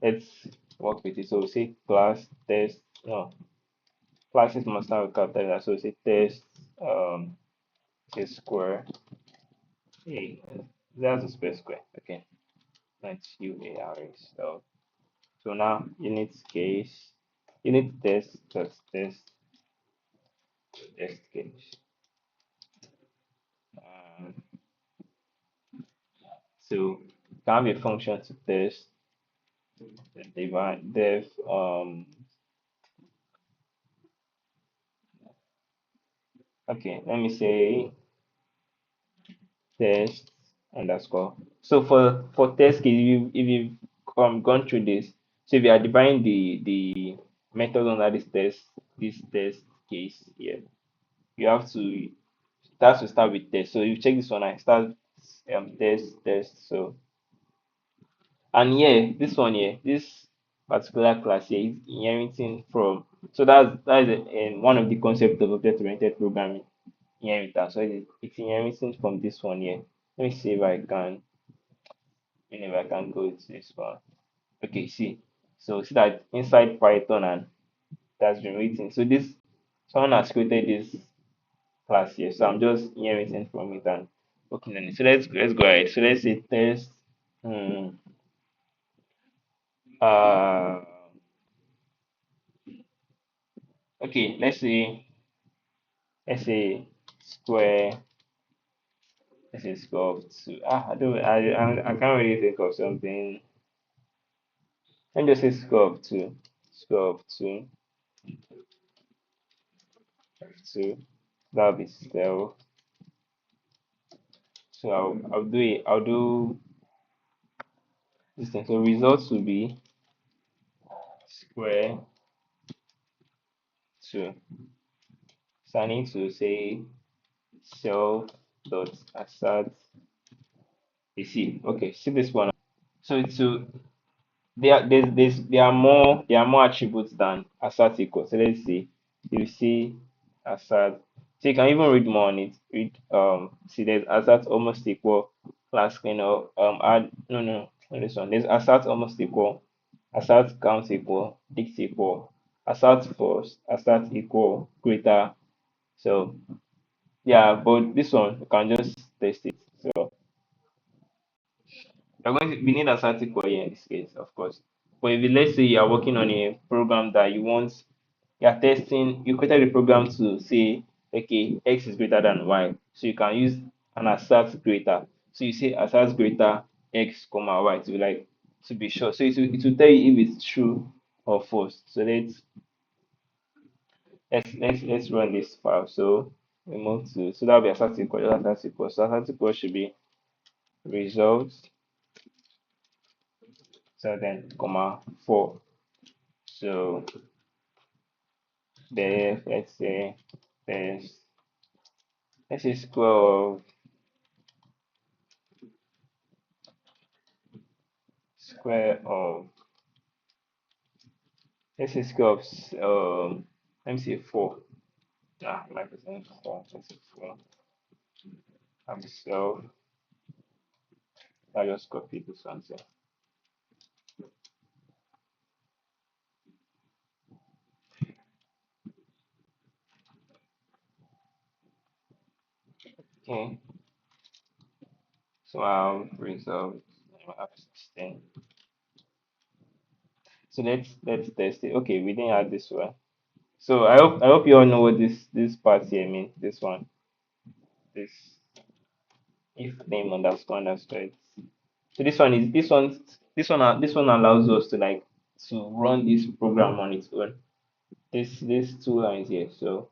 A: let's work with it. So we say class test no classes must have a capital letter. So we say test say square. Hey, that's a space square. Okay, that's UAR. So now unit case, unit test test case. Um, so can have a function to test divide def okay, let me say test underscore. So for test case, if you've gone through this, so if you are defining the method under this test case here, you have to that's to start with test. So you check this one and start test. So and here this one here, this particular class here is inheriting from. So that is one of the concepts of object oriented programming inheritance. So it's inheriting from this one here. Let me see if I can go to this one. Okay, see. So see that inside Python and that's been written. So this someone has created this class here. So I'm just inheriting from it and working on it. So let's go ahead. So let's say test. Hmm, uh, okay. Let's say square. Let's say square of two. I don't. I can't really think of something. Let me just say square of two. Square of two. Two. That'll be self. So I'll do this thing. So results will be square two. So I need to say self dot assert. You see, okay, see this one. So there are more attributes than assert equal. So let's see. You see assert. So you can even read more on it. Read see there's assert almost equal class cleaner add no this one. There's assert almost equal, assert count equal, dict equal, assert first, assert equal, greater. So yeah, but this one you can just test it. So we need a static query here in this case, of course. But if let's say you are working on a program that you are testing, you created a program to say, okay, x is greater than y. So you can use an assert greater. So you say assert greater x comma y to be like to be sure. So it will tell you if it's true or false. So let's run this file. So we move to so that'll be assert equal, assert equal. So assert equal should be results. So then comma 4. So the there's let's say square of let's say square of let me say 4. My percent 4. Let's say 4. So I just copy this one. So okay. So I'll result I'll 16. So let's test it. Okay, we didn't add this one. So I hope you all know what this part here means. This one. This if name underscore. So this one allows us to like to run this program on its own. This two lines here. So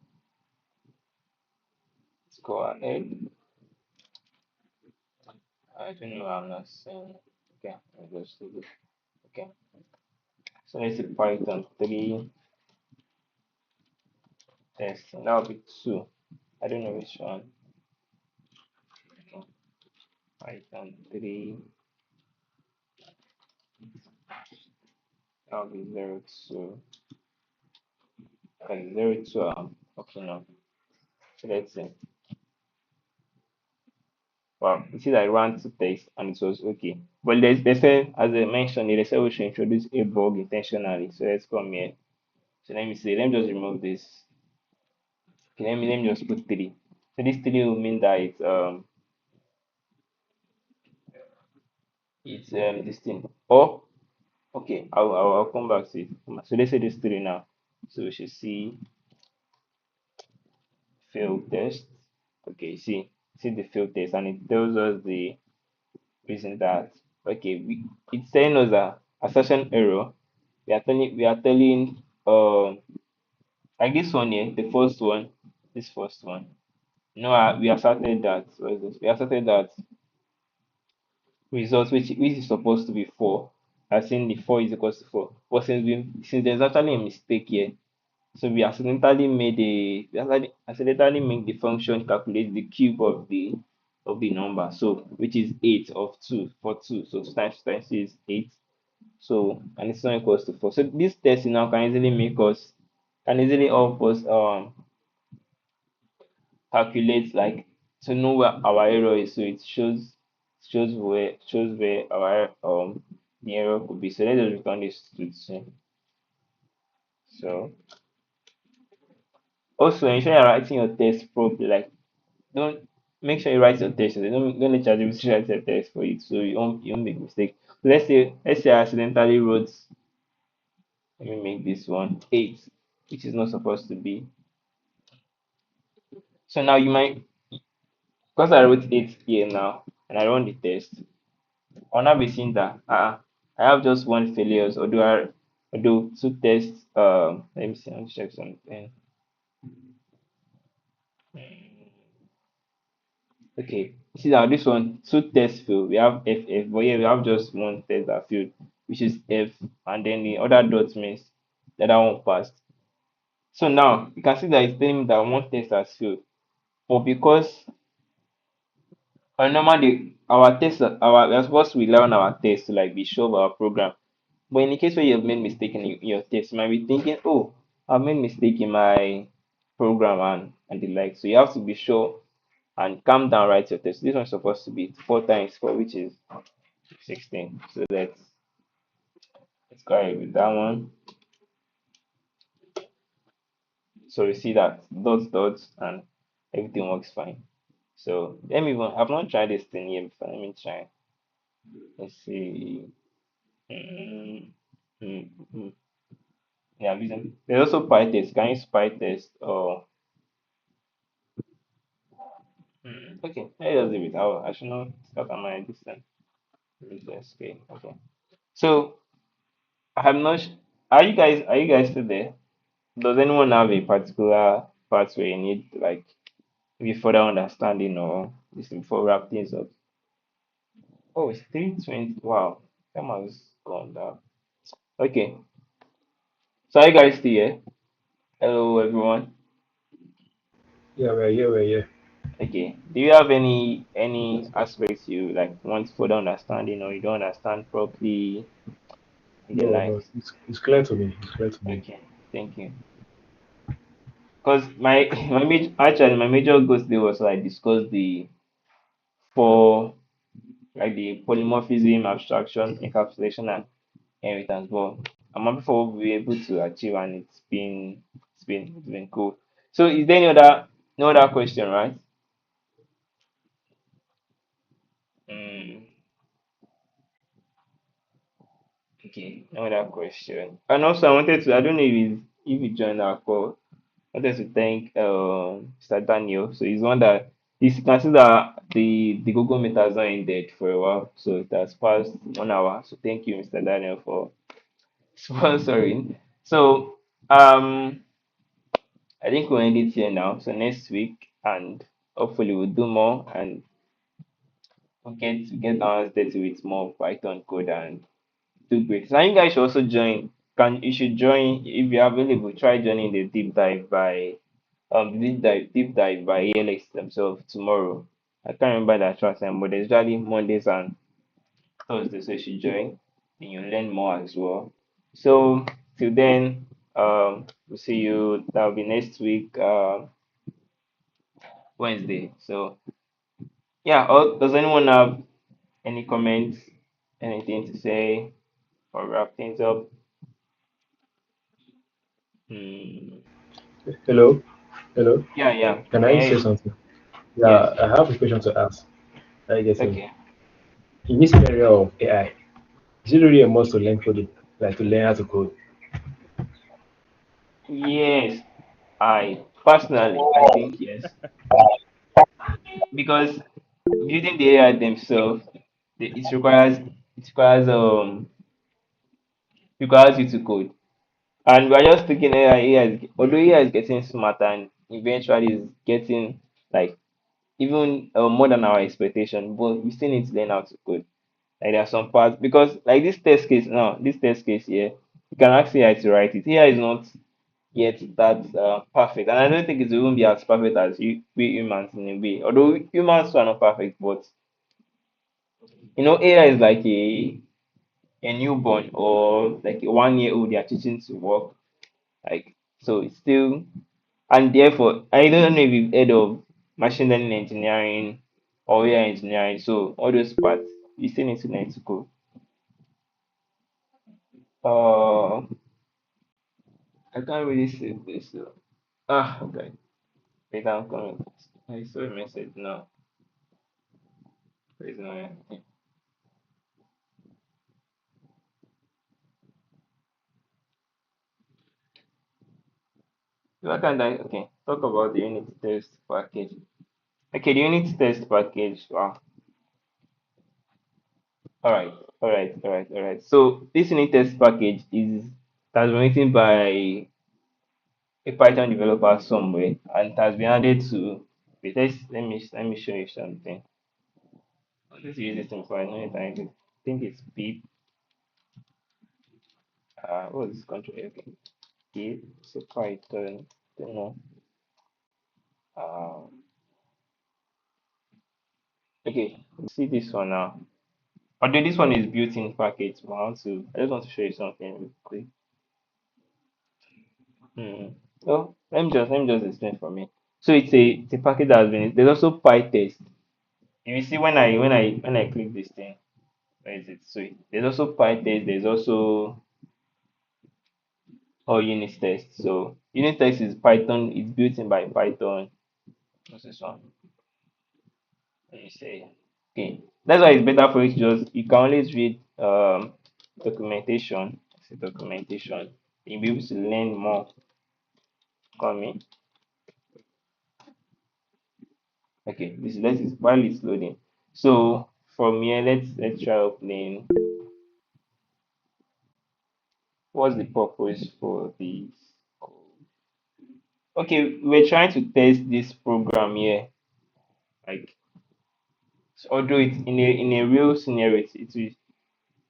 A: let's go ahead. I don't know. I'm not saying. Okay, I'll just do it. Okay. So let's see Python 3 testing. That'll be 2. I don't know which one. Okay. Python 3. That'll be 02. Okay, 02. Okay, now. So let's see. Wow, you see that I ran two tests and it was okay. But they said, as I mentioned, they said we should introduce a bug intentionally. So let's come here. So let me see. Let me just remove this. Okay, let me just put 3. So this 3 will mean that it's this thing. Or okay, I'll come back to it. So let's say this 3 now. So we should see failed test. Okay, see the failed test, and it tells us the reason that okay, it's telling us that assertion error. We are telling like this one here, the first one, this first one. No, we asserted that what is this? We asserted that result which is supposed to be 4, as in the 4 is equals to 4. But since there's actually a mistake here, so we accidentally make the function calculate the cube of the number. So which is 8 of 2 for 2. So 2 times 2 times 2 is 8. So and it's not equals to 4. So this test now can easily help us calculate like to know where our error is. So it shows where our the error could be. So let's just return this to two. So also ensure you're writing your test properly. Like don't make sure you write your test. Don't let ChatGPT write your test for you so you won't make mistake. So let's say I accidentally wrote, let me make this one 8, which is not supposed to be. So now you might, because I wrote 8 here now and I run the test, I'll now be seeing that I have just one failures, although two tests. Let me see. Let me check something. Okay, see now this one two tests fail. We have FF, but here we have just one test that failed, which is F, and then the other dot means the other one passed. So now you can see that it's telling me that one test has failed, but because normally our tests, we're supposed to rely on our tests to like be sure of our program. But in the case where you have made mistake in your test, you might be thinking, oh, I've made mistake in my program and the like. So you have to be sure and calm down, write your test. This one's supposed to be 4 times 4, which is 16. So let's go ahead with that one. So you see that dots dots and everything works fine. So I've not tried this thing yet before. Let me try. Let's see. Mm, mm, mm. Yeah, there's also PyTest. Can you use PyTest or okay, let's leave it. I should not start on my distance. Okay, okay. So I'm not. Are you guys still there? Does anyone have a particular part where you need like maybe further understanding or this before we wrap things up? Oh, it's 3:20. Wow, time has gone down. Okay, so are you guys still here? Hello, everyone.
J: Yeah, we're here, we're here.
A: Okay. Do you have any aspects you like want further understanding or you don't understand properly in the
J: No, no,
A: likes?
J: it's clear to me. It's clear to me.
A: Okay, thank you. Because my major goal today was like discuss the four like the polymorphism, abstraction, encapsulation, and inheritance. But I'm happy for what we were able to achieve, and it's been cool. So, is there any other no other question, right? Mm, okay, no other question. And also, I don't know if you joined our call. I wanted to thank Mr. Daniel. So he's one that he's consider the Google Meet has not ended for a while. So it has passed 1 hour. So thank you, Mr. Daniel, for sponsoring. So I think we'll end it here now. So next week and hopefully we'll do more and we get our dirty with more Python code and do great. So you guys should also join. You should join if you're available. Try joining the deep dive by ALX themselves tomorrow. I can't remember the actual time, but it's usually Mondays and Thursdays. So you should join, and you learn more as well. So till then, we'll see you. That'll be next week, Wednesday. So yeah. Does anyone have any comments, anything to say, or wrap things up? Hmm.
J: Hello, hello.
A: Yeah, yeah. I
J: Can
A: can
J: I
A: hear
J: say
A: you.
J: something?
A: Yes.
J: Yeah, I have a question to ask. I get me.
A: Okay.
J: In this area of AI, is it really a must to learn coding, like to learn how to code?
A: Yes. I think yes, because building the AI themselves, it requires you to code. And we're just thinking although AI is getting smarter and eventually is getting like even more than our expectation, but we still need to learn how to code. Like there are some parts because like this test case here, you can ask AI to write it. AI is not yet that perfect, and I don't think it will be as perfect as we humans in a way. Although humans are not perfect, but AI is like a newborn or like a 1 year old they are teaching to walk. Like so, it's still and therefore I don't know if you've heard of machine learning engineering or AI engineering. So all those parts you still need to learn to code. I can't really say this. Okay. Wait, I'm coming. I saw a message now. Where's my? Why can't I? Okay, talk about the unit test package. Okay, the unit test package. Wow. All right, all right, all right, all right. So this unit test package is has been written by a Python developer somewhere, and it has been added to. Wait, let me show you something. Let's use this thing for I know it. I think it's pip. What is this control? Okay, pip. So Python. Don't know. Um, okay, see this one now. Although this one is built-in package, but I just want to show you something real quick. Hmm. Oh, let me just explain for me. So it's a package that has been there's also PyTest. If you see when I click this thing, where is it? So there's also PyTest, there's also unit test. So unit test is Python, it's built in by Python. What's this one? Let me say. Okay. That's why it's better for you to just you can always read documentation. Say documentation. You'll be able to learn more. Coming. Okay, this is while it's loading. So from here, let's try opening. What's the purpose for this? Okay, we're trying to test this program here. Like, although it's in a real scenario, it will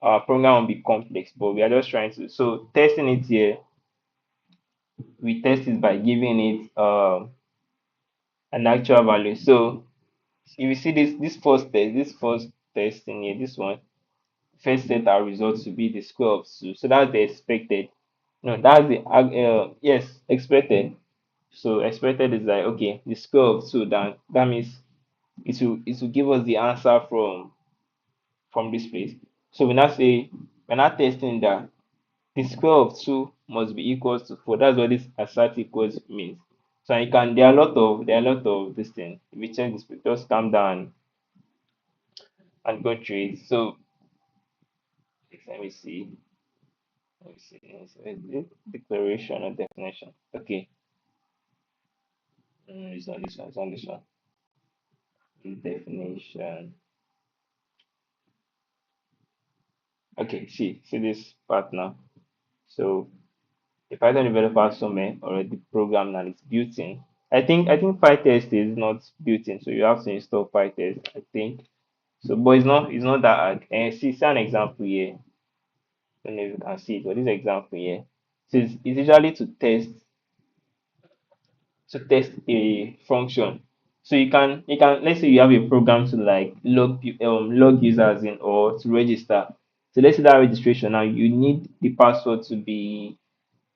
A: our program will be complex, but we are just trying to so testing it here. We test it by giving it an actual value. So if you see this first test in here, this one first set our results to be the square of 2. So that's the expected. No, that's the yes expected. So expected is like okay, the square of 2. That means it will give us the answer from this place. So we now say we're not testing that the square of 2 must be equals to 4. That's what this assert equals means. So you can there are a lot of this thing. If you check this, just calm down and go through it. So let me see. Let me see. Is it declaration or definition? Okay. It's not this one. It's not this one. Definition. Okay. See this part now. So the Python developer somewhere already programmed and it's built in. I think PyTest is not built in, so you have to install PyTest. I think So, but it's not that hard. And see an example here. I don't know if you can see it, but this example here. So it's usually to test a function. So you can let's say you have a program to like log users in or to register. So let's say that registration now you need the password to be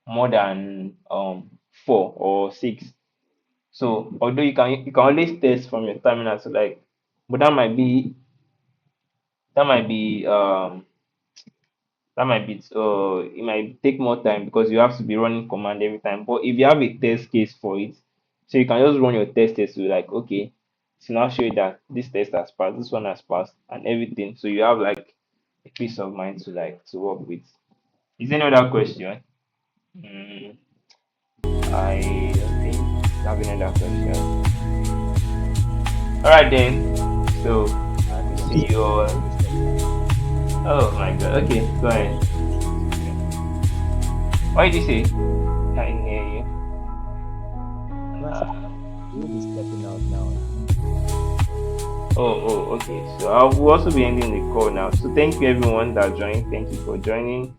A: more than 4 or 6. So although you can always test from your terminal, so like, but that might be it might take more time because you have to be running command every time. But if you have a test case for it, so you can just run your test case to like, okay, to now show you that this test has passed, this one has passed, and everything. So you have like a peace of mind to work with. Is there any other question? Mm, I don't think I have any other question. All right then. So
E: I
A: we
E: think
A: see you all.
E: this topic
A: Oh my God. Okay, go ahead. What did you say? I didn't hear you.
E: no, I said we'll be stepping out now.
A: Okay. So I will also be ending the call now. So thank you everyone that joined. Thank you for joining.